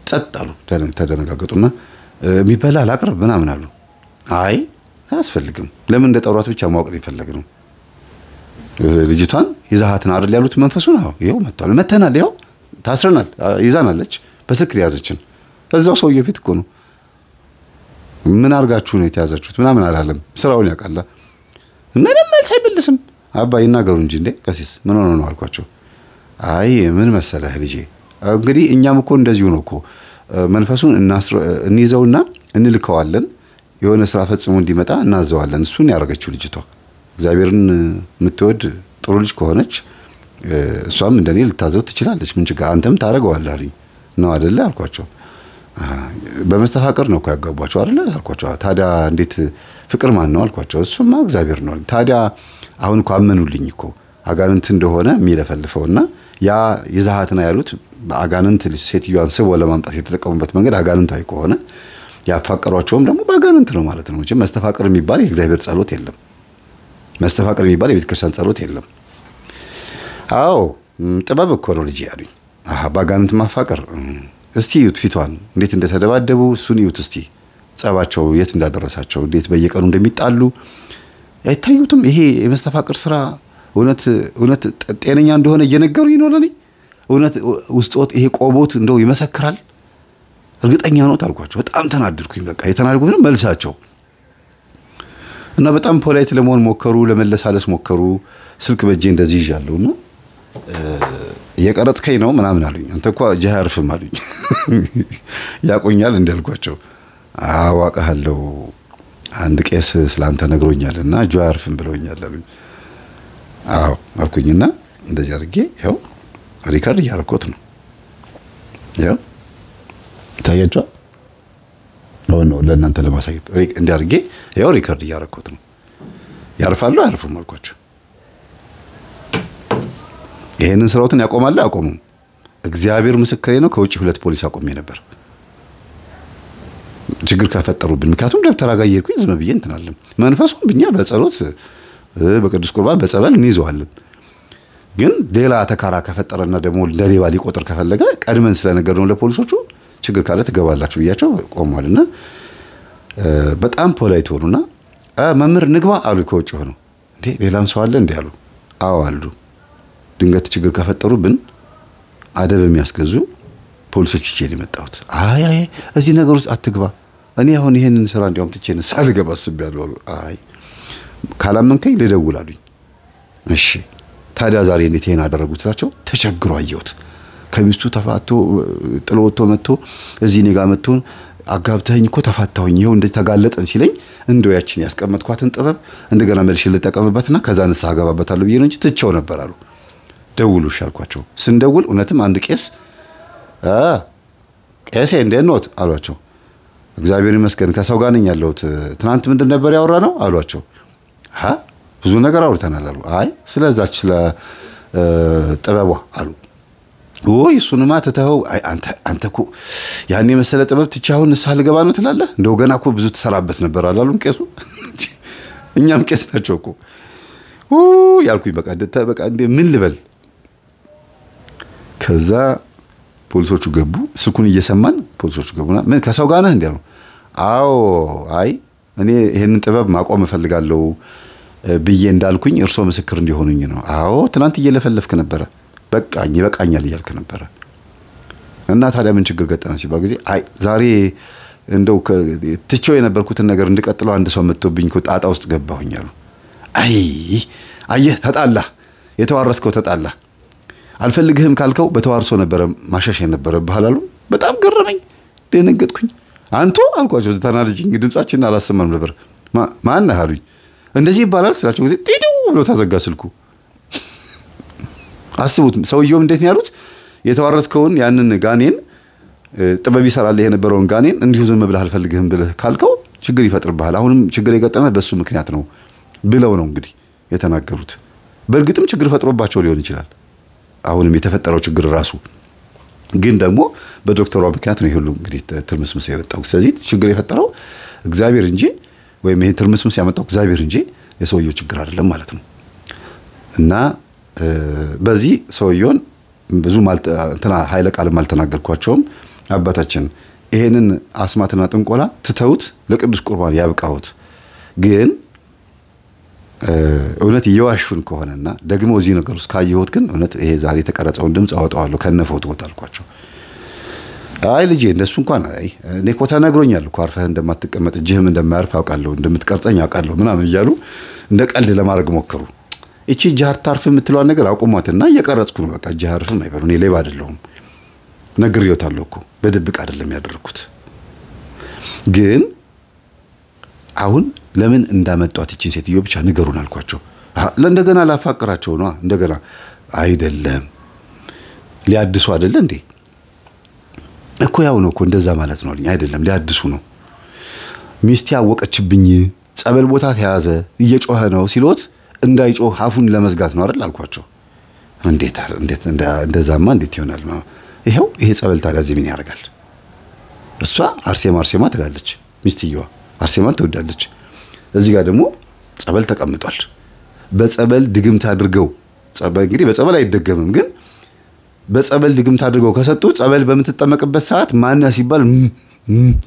ጸጣሉ ተደነጋገጡና የሚበላ ላቅርብ ምናምን አሉ። አይ አያስፈልግም፣ ለምን እንደጠሯት ብቻ ማወቅ ነው የፈለግነው። ልጅቷን ይዛሃትን አይደል ያሉት መንፈሱን። አዎ ይሄው መተናል፣ ይሄው ታስረናል፣ ይዛናለች፣ በስልክ ያዘችን። እዛው ሰውዬው ፊት እኮ ነው። ምን አርጋችሁ ነው የተያዛችሁት ምናምን አላለም። ስራውን ያውቃል። ምንም መልስ አይመልስም። አባ ይናገሩ እንጂ እንዴ ቀሲስ ምን ሆነ ነው አልኳቸው። አይ ምን መሰለህ ልጄ፣ እንግዲህ እኛም እኮ እንደዚሁ ነው እኮ መንፈሱን እንይዘውና እንልከዋለን፣ የሆነ ስራ ፈጽሞ እንዲመጣ እናዘዋለን። እሱን ያደረገችው ልጅቷ እግዚአብሔርን የምትወድ ጥሩ ልጅ ከሆነች እሷም እንደኔ ልታዘው ትችላለች። ምን ችግር አንተም ታረጋዋለህ አለኝ። ነው አይደለ አልኳቸው። በመስተፋቅር ነው እኮ ያጋቧቸው አይደለ አልኳቸው። ታዲያ እንዴት ፍቅር ማን ነው አልኳቸው። እሱማ እግዚአብሔር ነው። ታዲያ አሁን እኮ አመኑልኝ እኮ አጋንንት እንደሆነ የሚለፈልፈውና ያ ይዛሃትና ያሉት በአጋንንት ሴትዮዋን ስቦ ለማምጣት የተጠቀሙበት መንገድ አጋንንታዊ ከሆነ ያፋቀሯቸውም ደግሞ በአጋንንት ነው ማለት ነው እንጂ መስተፋቅር የሚባል የእግዚአብሔር ጸሎት የለም። መስተፋቅር የሚባል የቤተ ክርስቲያን ጸሎት የለም። አዎ ጥበብ እኮ ነው ልጅ ያሉኝ። በአጋንንት ማፋቀር እስቲ እዩት ፊቷን እንዴት እንደተደባደቡ እሱን እዩት እስቲ ጸባቸው የት እንዳደረሳቸው እንዴት በየቀኑ እንደሚጣሉ አይታዩትም። ይሄ የመስተፋቅር ስራ እውነት ጤነኛ እንደሆነ እየነገሩ ይኖርልኝ እውነት ውስጦት ይሄ ቆቦት እንደው ይመሰክራል እርግጠኛ ነው ታልኳቸው። በጣም ተናድርኩኝ። በቃ የተናደድኩት ነው መልሳቸው እና በጣም ፖላይት ለመሆን ሞከሩ፣ ለመለሳለስ ሞከሩ። ስልክ በእጄ እንደዚህ ይዣለሁና እየቀረጽከኝ ነው ምናምን አሉኝ አንተ እኮ እጅህ አያርፍም አሉኝ ያቆኛል እንዳልኳቸው አዋቀሃለሁ አንድ ቄስ ስላንተ ነግሮኛልና እጅህ አያርፍም ብለውኛል አሉኝ አዎ አልኩኝና እንደዚህ አድርጌ ያው ሪከርድ እያረኩት ነው ያው ታያችሁ ነው ለእናንተ ለማሳየት እንዲያርጌ ያው ሪከርድ እያረኩት ነው ያርፋሉ አያርፉም አልኳቸው ይሄንን ስራውትን ያቆማሉ ያቆሙም እግዚአብሔር ምስክሬ ነው ከውጪ 2 ፖሊስ አቆሜ ነበር ችግር ካፈጠሩብን ምክንያቱም ደብተራ ጋር ይርኩኝ ዝም ብዬ እንትናለም መንፈሱን ብኛ በጸሎት በቅዱስ ቁርባን በጸበል እንይዘዋለን ግን ሌላ ተካራ ከፈጠረና ደግሞ ለሌባ ሊቆጥር ከፈለገ ቀድመን ስለነገር ነው ለፖሊሶቹ ችግር ካለ ተገባላችሁ ብያቸው ቆሟልና በጣም ፖላይት ሆኑና መምህር ንግባ አሉ ከውጪ ሆኖ እንዴ ሌላም ሰው አለ እንዴ አሉ አዎ አሉ ድንገት ችግር ከፈጠሩብን አደብ የሚያስገዙ ፖሊሶች ይችላል የመጣሁት አይ እዚህ ነገር ውስጥ አትግባ እኔ አሁን ይሄንን ስራ እንዲያውም ትቼን ሳልገባ አስቤያለሁ አይ ካላመንከኝ ልደውል አሉኝ እሺ ታዲያ ዛሬ እንዴት ይሄን አደረጉትላቸው ተቸግሮ አየሁት ከሚስቱ ተፋቶ ጥሎቶ መጥቶ እዚህ እኔ ጋር መጥቶ አጋብተኝ እኮ ተፋታሁኝ ይሄው እንደ ተጋለጠን ሲለኝ እንደው ያችን ያስቀመጥኳትን ጥበብ እንደገና መልሽ ልጠቀምበትና ከዛ ንስሐ ገባበታለሁ ብዬ ነው እንጂ ትቼው ነበር አሉ ደውሉ ሻልኳቸው ስንደውል እውነትም አንድ ቄስ ቄሴ እንዴት ነው አሏቸው እግዚአብሔር ይመስገን ከሰው ጋር ነኝ ያለሁት ትናንት ምንድን ነበር ያወራነው አሏቸው ብዙ ነገር አውርተናል አሉ አይ ስለዛች ጥበቧ አሉ ወይ እሱንማ ተተው አንተ እኮ ያኔ መሰለ ጥበብ ትቻውን ንስሐ ልገባ ነው ትላለህ እንደው ገና እኮ ብዙ ተሰራበት ነበር አላሉም ቄሱ እኛም ቄስ ናቸው እኮ ያልኩኝ በቃ እንደ ምን ልበል ከዛ ፖሊሶቹ ገቡ ስልኩን እየሰማን ፖሊሶቹ ገቡና ምን ከሰው ጋር ነህ እንዴ አዎ አይ እኔ ይሄንን ጥበብ ማቆም እፈልጋለሁ ብዬ እንዳልኩኝ እርሶ ምስክር እንዲሆኑኝ ነው አዎ ትናንት እየለፈለፍክ ነበር በቃኛል እያልክ ነበር እና ታዲያ ምን ችግር ገጠመ ሲባል ጊዜ አይ ዛሬ እንደው ትቼው የነበርኩትን ነገር እንድቀጥለው አንድ ሰው መጥቶብኝ ጣጣ ውስጥ ገባሁኝ አሉ አይ አየህ ተጣላ የተዋረስከው ተጣላ አልፈልግህም ካልከው በተዋርሶ ነበር ማሻሽ የነበረ ባህላሉ በጣም ገረመኝ ደነገጥኩኝ አንተ አልኳቸው ተናልጅኝ ድምጻችን አላሰማም ነበር ማን አሉኝ እንደዚህ ይባላል ስላቸው ጊዜ ጢዱ ብሎ ታዘጋ ስልኩ አስቡት ሰውየው እንዴት ነው ያሉት የተዋረስከውን ያንን ጋኔን ጥበብ ይሰራል የነበረውን ጋኔን እንዲሁ ዝም ብለህ አልፈልግህም ብለህ ካልከው ችግር ይፈጥርብሃል አሁንም ችግር የገጠመ በሱ ምክንያት ነው ብለው ነው እንግዲህ የተናገሩት በእርግጥም ችግር ፈጥሮባቸው ሊሆን ይችላል አሁንም የተፈጠረው ችግር ራሱ ግን ደግሞ በዶክተሯ ምክንያት ነው ይሁሉ እንግዲህ ትርምስምስ የወጣው ስለዚህ ችግር የፈጠረው እግዚአብሔር እንጂ ወይም ይሄ ትርምስምስ ያመጣው እግዚአብሔር እንጂ የሰውየው ችግር አይደለም ማለት ነው እና በዚህ ሰውየውን ብዙ እንትና ኃይለ ቃል ማልተናገርኳቸውም አባታችን ይሄንን አስማትና ጥንቆላ ትተውት ለቅዱስ ቁርባን ያብቃውት ግን እውነት ይዋሹን ከሆነና ደግሞ እዚህ ነገር ውስጥ ካየሁት ግን እውነት ይሄ ዛሬ ተቀረጸውን ድምጽ አወጣዋለሁ ከነፎቶ ወጣልኳቸው አይ ልጄ እንደሱ እንኳን አይ እኔ እኮ ተነግሮኛል እኮ አርፈህ እንደማትቀመጥ እጅህም እንደማያርፍ አውቃለሁ እንደምትቀርጸኝ አውቃለሁ ምናምን ይያሉ እንደ ቀልድ ለማድረግ ሞከሩ እቺ ጃር ታርፍ የምትለው ነገር አቁሟትና እየቀረጽኩ ነው በቃ ጃርፍም አይበሉ እኔ ሌባ አይደለሁም ነግሬዎታለሁ እኮ በድብቅ አይደለም ያደረኩት ግን አሁን ለምን እንዳመጣት እቺን ሴትዮ ብቻ ንገሩን አልኳቸው ለእንደገና ላፋቅራቸው ነው እንደገና አይደለም ሊያድሱ አይደለ እንዴ እኮ ያው ነው እኮ እንደዛ ማለት ነው አይደለም ሊያድሱ ነው ሚስት ያወቀችብኝ ጸበል ቦታ ተያዘ እየጮኸ ነው ሲሎት እንዳይጮህ አፉን ለመዝጋት ነው አይደል አልኳቸው እንዴት እንደዛማ እንዴት ይሆናል ነው ይሄው ይሄ ጸበል ታዲያ እዚህ ምን ያደርጋል እሷ አርሴማ ትላለች ሚስትየዋ አርሴማን ትወዳለች እዚህ ጋር ደግሞ ጸበል ተቀምጧል በጸበል ድግምት አድርገው ጸበል እንግዲህ በጸበል አይደገምም ግን በጸበል ድግምት አድርገው ከሰጡ ጸበል በመተጠመቅበት ሰዓት ማን ሲባል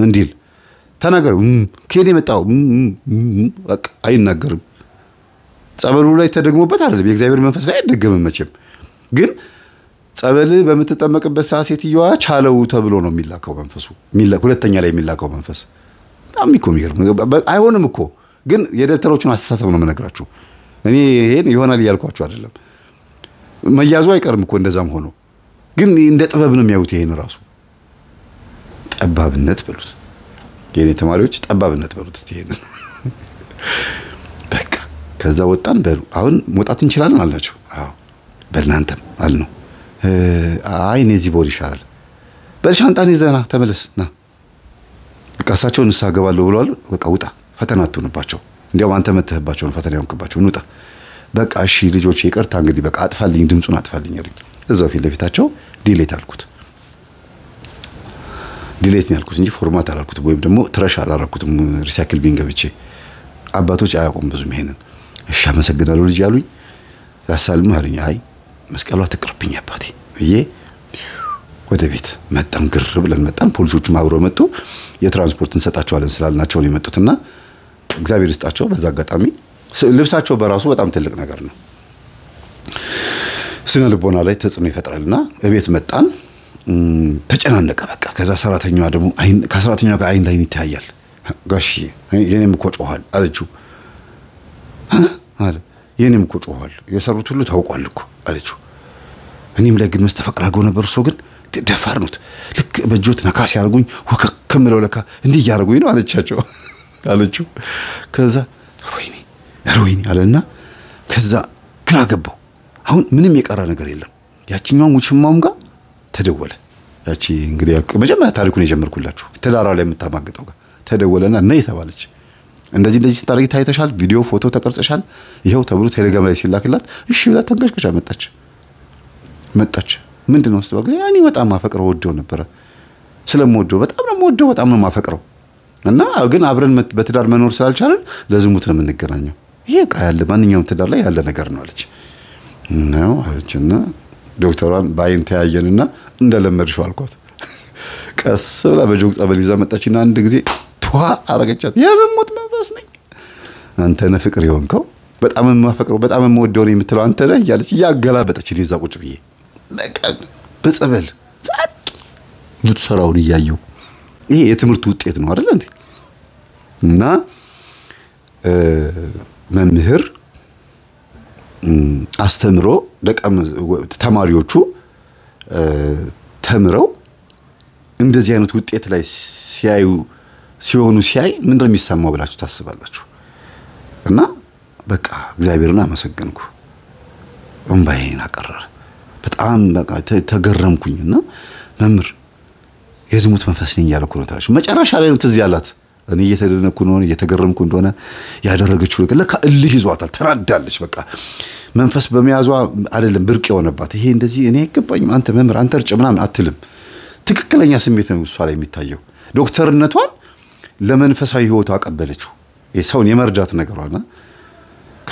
እንዲል ተናገሩ ከኔ መጣው በቃ አይናገርም ጸበሉ ላይ ተደግሞበት አይደለም የእግዚአብሔር መንፈስ ላይ አይደገምም መቼም ግን ጸበል በመተጠመቅበት ሰዓት ሴትየዋ ቻለው ተብሎ ነው የሚላከው መንፈሱ ሁለተኛ ላይ የሚላከው መንፈስ በጣም ይቆሚገርም አይሆንም እኮ ግን የደብተሮቹን አስተሳሰብ ነው መነግራችሁ እኔ ይሄን ይሆናል ያልኳችሁ አይደለም መያዙ አይቀርም እኮ እንደዛም ሆኖ ግን እንደ ጥበብ ነው የሚያዩት ይሄን ራሱ ጠባብነት በሉት የኔ ተማሪዎች ጠባብነት በሉት እስቲ ይሄን በቃ ከዛ ወጣን በሉ አሁን መውጣት እንችላለን አልናቸው አዎ በእናንተም አልነው አይ እነዚህ ቦዲ ይሻላል በሻንጣን ይዘና ተመለስና በቃ እሳቸውን እንሳገባለሁ ብለዋል በቃ ውጣ ፈተና አትሆንባቸው እንዲያው አንተ መተህባቸውን ፈተና ያንክባቸው ውጣ በቃ እሺ ልጆች ይቅርታ እንግዲህ በቃ አጥፋልኝ ድምጹን አጥፋልኝ አይደል እዛው ፊት ለፊታቸው ዲሌት አልኩት ዲሌት ነው ያልኩት እንጂ ፎርማት አላልኩትም ወይም ደግሞ ትረሽ አላረኩትም ሪሳይክል ቢን ገብቼ አባቶች አያውቁም ብዙም ይሄንን እሺ አመሰግናለሁ ልጅ ያሉኝ ያሳልም አሉኝ አይ መስቀሏ ተቀርብኝ አባቴ ብዬ ወደ ቤት መጣን ግር ብለን መጣን ፖሊሶቹ አብረው መጡ የትራንስፖርት እንሰጣቸዋለን ስላልናቸው ነው የመጡትና እግዚአብሔር ይስጣቸው በዛ አጋጣሚ ልብሳቸው በራሱ በጣም ትልቅ ነገር ነው ስነ ልቦና ላይ ተጽዕኖ ይፈጥራልና እቤት መጣን ተጨናነቀ በቃ ከዛ ሰራተኛዋ ደግሞ አይን ከሰራተኛዋ ጋር አይን ላይ ይታያል ጋሺ የኔም እኮ ጮሃል አለችው አለ የኔም እኮ ጮሃል የሰሩት ሁሉ ታውቋል እኮ አለችው እኔም ላይ ግን መስተፈቅር አድርገው ነበር እሱ ግን ደፋር ነው ልክ በጆት ነካስ ያርጉኝ ወከከምለው ለካ እንዲህ ያርጉኝ ነው አለችው ከዛ ሮይኒ አለና ከዛ ግራ ገባው አሁን ምንም የቀረ ነገር የለም ያቺኛው ሙችማውም ጋር ተደወለ ያቺ እንግዲህ መጀመሪያ ታሪኩን የጀመርኩላችሁ ተዳራ ላይ የምታማግጠው ጋር ተደወለና ነይ ተባለች እንደዚህ ስታረጊ ታይተሻል ቪዲዮ ፎቶ ተቀርጸሻል ይሄው ተብሎ ቴሌግራም ላይ ሲላክላት እሺ ብላ ተንቀሽቀሻ መጣች ምንድነው ስትባል ያኔ በጣም ማፈቅረው ወደው ነበር ስለምወደው በጣም ነው ማፈቅረው እና ግን አብረን በትዳር መኖር ስላልቻለን ለዝሙት ነው የምንገናኘው ይሄ ቃል ማንኛውም ትዳር ላይ ያለ ነገር ነው አለችና ዶክተሯን ባይን ተያየንና እንደለመድሽው አልኳት ቀስ ብላ በጆግ ጸበል ይዛ መጣችና አንድ ጊዜ ቷ አረጋቻት የዝሙት መንፈስ ነኝ አንተ ነህ ፍቅር ይሆንከው በጣም ማፈቅረው በጣም የምወደው ነው የምትለው አንተ ነህ ያለች ያገላበጠች ሊዛ ቁጭ ብዬ በጸበል ጻጥ ምትሰራውን ያየው ይሄ የትምህርት ውጤት ነው አይደል እንዴ እና መምህር አስተምሮ ተማሪዎቹ ተምረው እንደዚህ አይነት ውጤት ላይ ሲሆኑ ሲያይ ምን እንደሚሰማው ብላችሁ ታስባላችሁ እና በቃ እግዚአብሔርን አመሰግንኩ እንባዬን አቀረረ በጣም በቃ ተገረምኩኝና መምህር የዝሙት መንፈስ ነኝ ያለኩ ነው ታሽ መጨረሻ ላይ ነው ትዝ ያላት እኔ እየተደነኩ ነው እየተገረምኩ እንደሆነ ያደረገችው ነገር ለካ እልህ ይዟታል ተራዳለች በቃ መንፈስ በመያዟ አይደለም ብርቅ የሆነባት ይሄ እንደዚህ እኔ አይገባኝም አንተ መምህር አንተ እርጭ ምናምን አትልም ትክክለኛ ስሜት ነው እሷ ላይ የሚታየው ዶክተርነቷን ለመንፈሳዊ ህይወቷ አቀበለችው የሰውን የመርዳት ነገሯና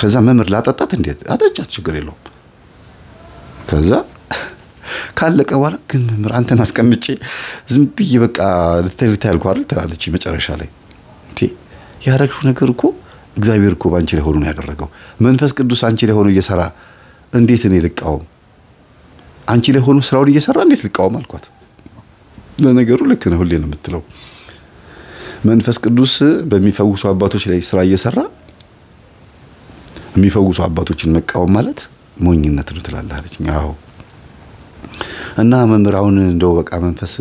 ከዛ መምህር ላጠጣት እንዴት አጠጫት ችግር የለውም ከዛ ካለቀ በኋላ ግን መምህር አንተን አስቀምጬ ዝም ብዬ በቃ ልትልታልኩ አይደል ትላለች መጨረሻ ላይ እንዴ ያረግሽው ነገር እኮ እግዚአብሔር እኮ ባንቺ ላይ ሆኖ ነው ያደረገው መንፈስ ቅዱስ አንቺ ላይ ሆኖ እየሰራ እንዴት እኔ ልቃወም አንቺ ላይ ሆኖ ስራውን እየሰራ እንዴት ልቃወም አልኳት ለነገሩ ልክ ነው ሁሌ ነው የምትለው መንፈስ ቅዱስ በሚፈውሱ አባቶች ላይ ስራ እየሰራ የሚፈውሱ አባቶችን መቃወም ማለት ሞኝነት ነው ትላለች አዎ እና መምህራውን እንደው በቃ መንፈስ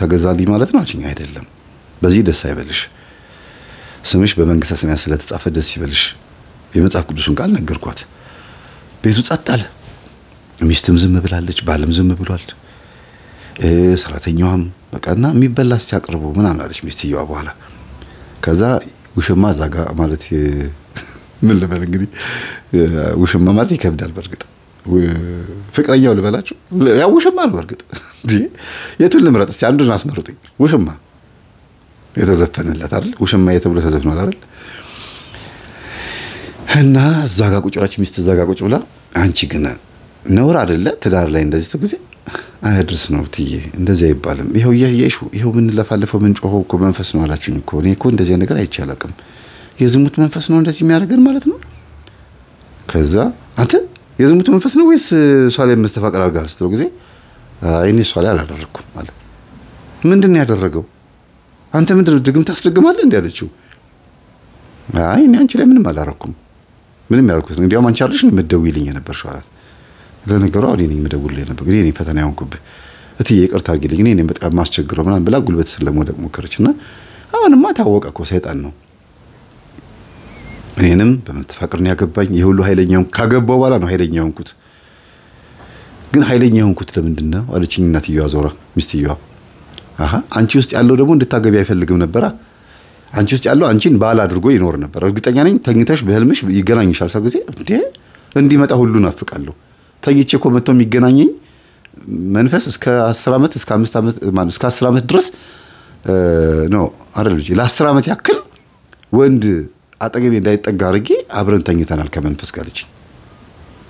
ተገዛልኝ ማለት ነው አልሽኝ አይደለም በዚህ ደስ አይበልሽ ስምሽ በመንግስተ ሰማያት ስለተጻፈ ደስ ይበልሽ የመጽሐፍ ቅዱስን ቃል ነገርኳት ቤቱ ጸጥ አለ ሚስትም ዝም ብላለች ባልም ዝም ብሏል ሰራተኛዋም በቃና የሚበላስ ሲያቀርቡ ምናምን አለች ሚስትየዋ በኋላ ከዛ ውሽማ ዛጋ ማለት ምን ልበል እንግዲህ ውሽማ ማለት ይከብዳል በርግጥ ፍቅረኛው ልበላችሁ ያው ውሽማ ነው በርግጥ እንዴ የቱን ልምረጥ እስቲ አንዱን አስመርጡኝ ውሽማ የተዘፈነለት አይደል ውሽማ የተብሎ ተዘፍኗል አይደል እና ዛጋ ቁጭራች ሚስት ዛጋ ቁጭ ብላ አንቺ ግን ነውር አይደለ ትዳር ላይ እንደዚህ ተጉዜ አይድርስ ነው ትዬ እንደዚህ አይባልም ይሄው ምን ለፋለፈው ምን ጮሆ እኮ መንፈስ ነው አላችሁኝ እኮ እኔ እኮ እንደዚህ ነገር አይቻላልም የዝሙት መንፈስ ነው እንደዚህ የሚያደርገን ማለት ነው ከዛ አንተ የዝሙት መንፈስ ነው ወይስ ሷላይ መስተፋቀር አርጋስ ተው ጊዜ አይኔ ሷላይ አላደረኩም ማለት ምንድነው ያደረገው አንተ ምንድነው ድግም ታስደግማለህ እንዴ አለችው አይ እኔ አንቺ ላይ ምንም አላረኩም ምንም ያልኩት እንዲያው አንቺ አርልሽ ምትደውይልኝ ነበር ሻላት ለነገሩ እኔ ነኝ መደውልልኝ ነበር ግን እኔ ፈተና ያንኩብህ እትዬ ይቅርታ አድርጊልኝ እኔ በጣም ማስቸግረው ምናምን ብላ ጉልበት ስለሞደቅ ሞከረችና አሁንማ ታወቀ እኮ ሰይጣን ነው እኔንም በመተፋቀር ነው ያገባኝ የሁሉ ኃይለኛው ካገባው በኋላ ነው ኃይለኛው እንኩት ግን ኃይለኛው እንኩት ለምንድን ነው አለችኝ እናትየዋ ዞራ ሚስትየዋ አሃ አንቺ ውስጥ ያለው ደግሞ እንድታገቢ አይፈልግም ነበር አንቺ ውስጥ ያለው አንቺን ባል አድርጎ ይኖር ነበር እርግጠኛ ነኝ ተኝተሽ በህልምሽ ይገናኝሻል ሰው ጊዜ እንዲመጣ ሁሉ ናፍቃለሁ ተኝቼ እኮ መጥቶ የሚገናኘኝ መንፈስ እስከ 10 አመት እስከ 5 አመት ማለት እስከ 10 አመት ድረስ ነው አይደል ለ10 አመት ያክል ወንድ አጠገቤ እንዳይጠጋ አርጌ አብረን ተኝተናል ከመንፈስ ጋር ልጅ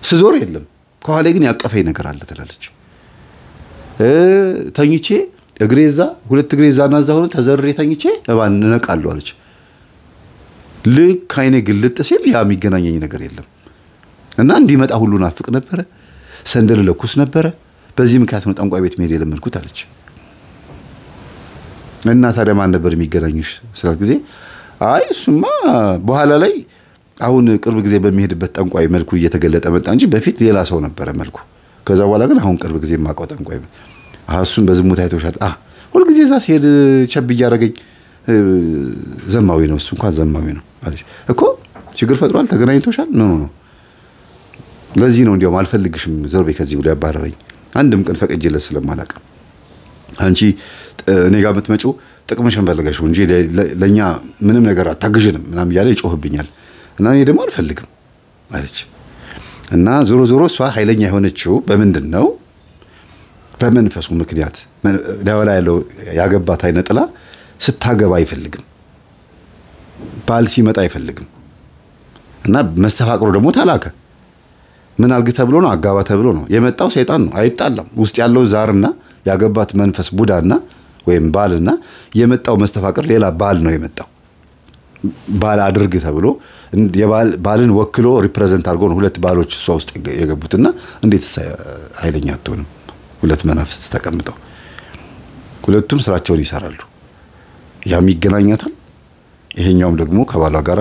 ስዞር የለም ከኋላ ግን ያቀፈኝ ነገር አለ ትላለች ተኝቼ እግሬዛ ሁለት እግሬዛና እዛ ሆነ ተዘርሬ ተኝቼ እባን ነቃለሁ አለች ልክ አይኔ ግልጥ ሲል ያ የሚገናኘኝ ነገር የለም እና እንዲመጣ ሁሉ ናፍቅ ነበር ሰንደል ለኩስ ነበር በዚህ ምክንያት ነው ጠንቋይ ቤት መሄድ የለመድኩት አለች እና ታዲያ ማን ነበር የሚገናኝሽ ስላት ጊዜ አይ እሱማ በኋላ ላይ አሁን ቅርብ ጊዜ በሚሄድበት ጠንቋይ መልኩ እየተገለጠ መጣ እንጂ በፊት ሌላ ሰው ነበር መልኩ ከዛ በኋላ ግን አሁን ቅርብ ጊዜ ማቀው ጠንቋይ እሱን በዝሙት አይተውሻል ሁሉ ጊዜ እዛ ሲሄድ ቸብ እያረገኝ ዘማዊ ነው እሱ እንኳን ዘማዊ ነው አለች እኮ ችግር ፈጥሯል ተገናኝቶሻል ኖ ለዚህ ነው እንዲያው አልፈልግሽም ዘርቤ ከዚህ ብሎ ያባረረኝ አንድም ቀን ፈቅጄለት ስለማላቀ አንቺ እኔ ጋር የምትመጪው ጥቅምሽን ፈልገሽው እንጂ ለኛ ምንም ነገር አታግዥንም ምናም ያለ ይጮህብኛል እና እኔ ደግሞ አልፈልግም አለች እና ዞሮ ዞሮ እሷ ኃይለኛ የሆነችው በምንድነው በመንፈሱ ምክንያት ለወላ ያለው ያገባት አይነጥላ ስታገባ አይፈልግም ባል ሲመጣ አይፈልግም እና መስተፋቅሩ ደግሞ ታላከ ምን አልግ ተብሎ ነው አጋባ ተብሎ ነው የመጣው ሰይጣን ነው አይጣላም ውስጥ ያለው ዛርና ያገባት መንፈስ ቡዳና ወይም ባልና የመጣው መስተፋቅር ሌላ ባል ነው የመጣው ባል አድርግ ተብሎ ባልን ወክሎ ሪፕሬዘንት አድርጎ ነው ሁለት ባሎች እሷ ውስጥ የገቡትና እንዴት ኃይለኛ አትሆንም ሁለት መናፍስት ተቀምጠው ሁለቱም ስራቸውን ይሰራሉ ያም ይገናኛታል ይሄኛውም ደግሞ ከባሏ ጋር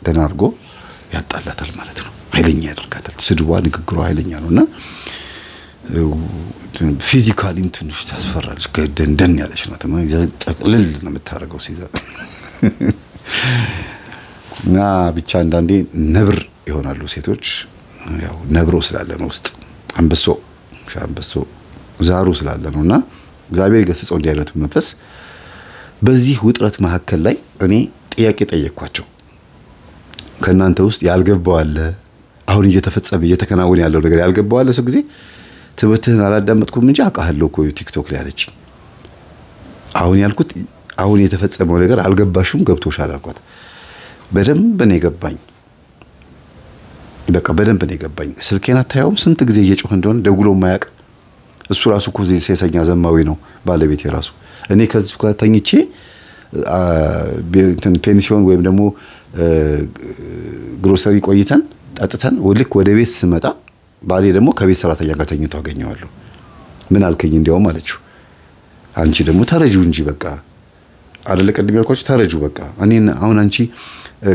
ደናርጎ ያጣላታል ማለት ነው ኃይለኛ ያደርጋታል ስድዋ ንግግሯ ኃይለኛ ነውና ፊዚካሊ ትንሽ ታስፈራለች ገደንደን ያለች ነው ተማ ጠቅልል ነው የምታረገው ሲዛ እና ብቻ አንዳንዴ ነብር ይሆናሉ ሴቶች ያው ነብሮ ስላለ ነው ውስጥ አንበሶ ዛሩ ስላለ ነውና እግዚአብሔር ይገስጸው እንዲህ አይነቱ መንፈስ በዚህ ውጥረት መሐከል ላይ እኔ ጥያቄ ጠየቅኳቸው ከናንተ ውስጥ ያልገባው አለ አሁን እየተከናወነ ያለው ነገር ያልገባው አለ ሰው ጊዜ ትምህርትህን አላዳመጥኩም እንጂ አቃለሁ እኮ ቲክቶክ ላይ አለች አሁን ያልኩት አሁን የተፈጸመው ነገር አልገባሽም ገብቶሻል አልኳት በደንብ ነው የገባኝ በቃ በደንብ ነው የገባኝ ስልኬን አታየውም ስንት ጊዜ እየጮህ እንደሆነ ደውሎ ማያቅ እሱ ራሱ እኮ ሴሰኛ ዘማዊ ነው ባለቤት የራሱ እኔ ከዚህ ጋር ተኝቼ ፔንሲዮን ወይም ደግሞ ግሮሰሪ ቆይተን ጠጥተን ወልክ ወደ ቤት ስመጣ ባሌ ደግሞ ከቤት ሰራተኛ ጋር ተኝቶ አገኘዋለሁ ምን አልከኝ እንዲያውም አለችው አንቺ ደግሞ ተረጂው እንጂ በቃ አይደለ ቀድም ያልኳችሁ ተረጂው በቃ እኔን አሁን አንቺ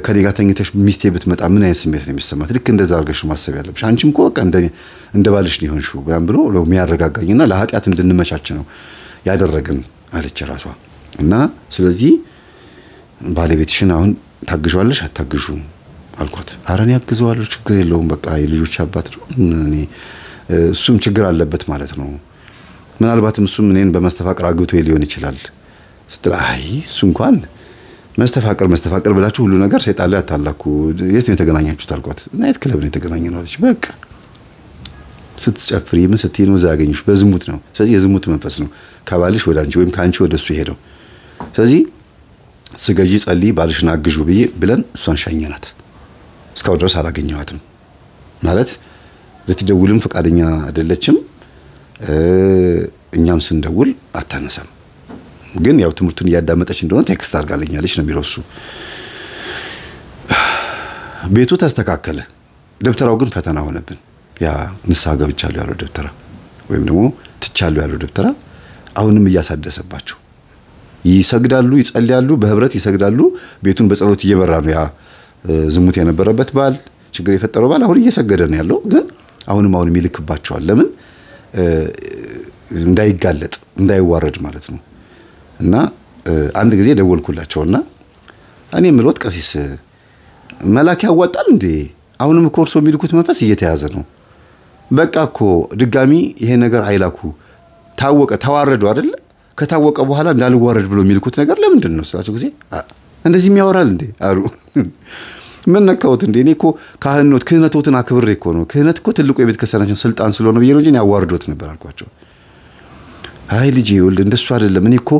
ከኔ ጋር ተኝተሽ ሚስቴ ብትመጣ ምን አይነት ስሜት ነው የሚሰማት ልክ እንደዛ አርገሽ ማሰብ ያለብሽ አንቺም እኮ በቃ እንደ ባልሽ ሊሆንሽው ብራም ብሎ ነው የሚያረጋጋኝና ለኃጢያት እንድንመቻች ነው ያደረገን አለች ራሷ እና ስለዚህ ባለቤትሽን አሁን ታግዣለሽ አታግዡ አልኳት አረን ያግዘዋለሁ ችግር የለውም በቃ የልጆች አባት ነው እኔ እሱም ችግር አለበት ማለት ነው ምናልባትም እሱም እኔን በመስተፋቅር አግብቶ ሊሆን ይችላል ስትላይ እሱ እንኳን መስተፋቅር ብላችሁ ሁሉ ነገር ሰይጣን ላይ አታላኩ የት ነው የተገናኛችሁት አልኳት ናይት ክለብ ነው የተገናኘነው አለች በቃ ስትጨፍሪ ምን ስትይ ነው ዛገኝሽ በዝሙት ነው ስለዚህ የዝሙት መንፈስ ነው ከባልሽ ወደ አንቺ ወይም ካንቺ ወደ እሱ ሄደው ስለዚህ ስገጂ ጸልይ ባልሽን አግዡ ብለን እሷን ሻኘናት እስካው ድረስ አላገኘዋትም ማለት ልትደውልም ፈቃደኛ አይደለችም እኛም ስንደውል አታነሳም ግን ያው ትምርቱን ያዳመጠች እንደሆነ ቴክስት አርጋለኛለች ነው የሚለው እሱ ቤቱ ተስተካከለ ደብተራው ግን ፈተና ሆነብን ያ ንስሐ ገብቻለሁ ያለው ደብተራ ወይም ደግሞ ትቻለሁ ያለው ደብተራ አሁንም እያሳደሰባቸው ይሰግዳሉ ይጸልያሉ በህብረት ይሰግዳሉ ቤቱን በጸሎት እየበራ ነው ያ ዝሙት የነበረበት ባል ችግር የፈጠረው ባል አሁን እየሰገደ ነው ያለው ግን አሁንም ይልክባቸዋል ለምን እንዳይጋለጥ እንዳይዋረድ ማለት ነው እና አንድ ጊዜ ደወልኩላቸውና እኔ ምሎት ቀሲስ መላክ ያዋጣል እንዴ አሁንም ኮርሶ የሚልኩት መንፈስ እየተያዘ ነው በቃ እኮ ድጋሚ ይሄ ነገር አይላኩ ታወቀ ተዋረዱ አይደል ከታወቀ በኋላ እንዳልዋረድ ብሎ የሚልኩት ነገር ለምንድን ነው ስላቸው ጊዜ እንደዚህ የሚያወራል እንዴ አሩ ምን ነካውት እንዴ እኔ እኮ ካህኖት ክህነቶትን አክብሬ እኮ ነው ክህነት እኮ ትልቁ የቤተ ክርስቲያናችን ስልጣን ስለሆነ በየነው እንጂ ያዋርዶት ነበር አልኳቸው አይ ልጄ ወልድ እንደሱ አይደለም እኔ እኮ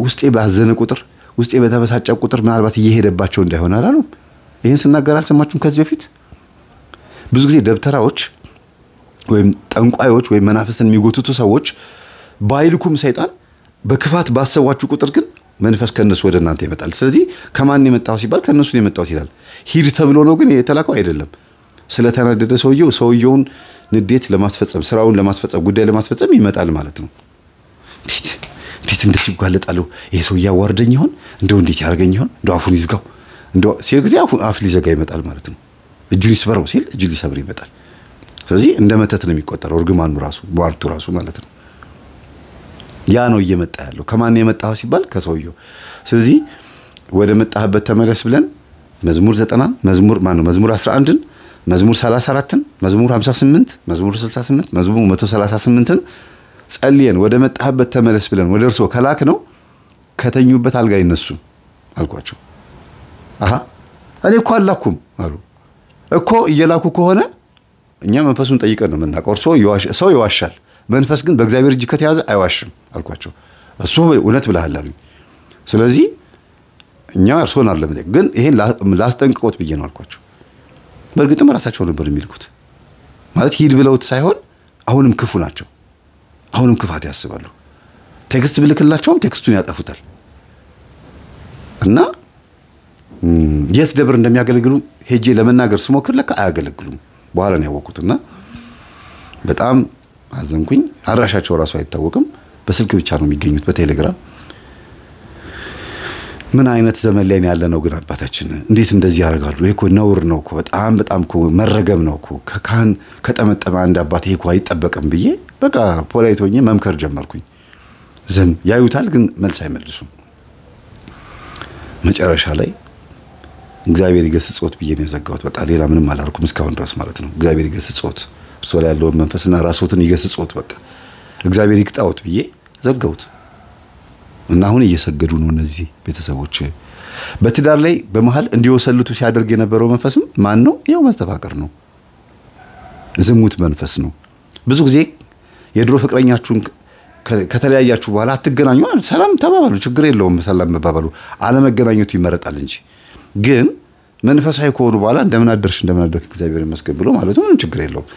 ውስጤ ባዘነ ቁጥር ውስጤ በተበሳጨ ቁጥር ምናልባት እየሄደባቸው እንዳይሆን አላሉ ይሄን ስናገር አልሰማችሁም ከዚህ በፊት ብዙ ጊዜ ደብተራዎች ወይም ጠንቋዮች ወይም መናፍስትን የሚጎትቱ ሰዎች ባይልኩም ሰይጣን በክፋት ባሰዋችሁ ቁጥር ግን መንፈስ ከነሱ ወደ እናንተ ይመጣል ስለዚህ ከማን የመጣው ሲባል ከነሱ ነው የመጣው ይላል ሂድ ተብሎ ነው ግን የተላከው አይደለም ስለተናደደ ሰውየውን ንዴት ለማስፈጸም ስራውን ለማስፈጸም ጉዳይ ለማስፈጸም ይመጣል ማለት ነው እንዴት እንደዚህ ይጓለጣሉ ይሄ ሰው ያዋርደኝ ይሆን እንደው እንዴት ያርገኝ ይሆን እንደው አፉን ይዝጋው እንደው ሲል ጊዜ አፍ ሊዘጋ ይመጣል ማለት ነው እጁን ይስበረው ሲል እጁን ሊሰብር ይመጣል ስለዚህ እንደመተት ነው የሚቆጠረው እርግማኑ ራሱ ቧርቱ ራሱ ማለት ነው ያ ነው እየመጣ ያለው ከማን የመጣው ሲባል ከሰውየው ስለዚህ ወደ መጣህበት ተመለስ ብለን መዝሙር 90 መዝሙር 11ን መዝሙር 34ን መዝሙር 58 መዝሙር 68 መዝሙር 138ን ጸልየን ወደ መጣህበት ተመለስ ብለን ወደ እርሶ ከላክ ነው ከተኙበት አልጋ ይነሱ አልኳቸው እኔ እኮ አላኩም አሉ እኮ እየላኩ ከሆነ እኛ መንፈሱን ጠይቀን ነው የምናቀው ሰው ይዋሻል መንፈስ ግን በእግዚአብሔር እጅ ከተያዘ አይዋሽም አልኳቸው እሱ እውነት ብለሃል አሉኝ ስለዚህ እኛ እርሶን አይደለም ግን ይሄን ላስጠንቅቆት ብዬ ነው አልኳቸው በእርግጥም ራሳቸው ነበር የሚልኩት ማለት ሂድ ብለውት ሳይሆን አሁንም ክፉ ናቸው አሁንም ክፋት ያስባሉ ቴክስት ብልክላቸውም ቴክስቱን ያጠፉታል እና የት ደብር እንደሚያገለግሉ ሄጄ ለመናገር ስሞክር ለካ አያገለግሉም በኋላ ነው ያወቁትና በጣም አዘንኩኝ አራሻቸው ራሱ አይታወቅም በስልክ ብቻ ነው የሚገኙት በቴሌግራም ምን አይነት ዘመን ላይ ያለ ነው ግን አባታችን እንዴት እንደዚህ ያደርጋሉ ይሄ እኮ ነውር ነው እኮ በጣም እኮ መረገም ነው እኮ ከካህን ከጠመጠመ አንድ አባት ይሄ እኮ አይጠበቅም ብዬ በቃ ፖላይት ሆኜ መምከር ጀመርኩኝ ዝም ያዩታል ግን መልስ አይመልሱም መጨረሻ ላይ እግዚአብሔር ይገስጾት ብዬ ነው ዘጋሁት በቃ ሌላ ምንም አላልኩም እስካሁን ድረስ ማለት ነው እግዚአብሔር ይገስጾት እርሱ ላይ ያለው መንፈስና ራስዎትን ይገስጾት በቃ እግዚአብሔር ይቅጣውት ብዬ ዘጋሁት እና አሁን እየሰገዱ ነው እነዚህ ቤተሰቦች በትዳር ላይ በመሃል እንዲወሰልቱ ሲያደርግ የነበረው መንፈስም ማን ነው ያው መስተፋቀር ነው ዝሙት መንፈስ ነው ብዙ ጊዜ የድሮ ፍቅረኛችሁን ከተለያያችሁ በኋላ አትገናኙ ሰላም ተባባሉ ችግር የለውም ሰላም መባባሉ አለመገናኘቱ ይመረጣል እንጂ ግን መንፈሳዊ ከሆኑ በኋላ እንደምን አደርሽ እግዚአብሔር ይመስገን ብሎ ማለት ነው ችግር የለውም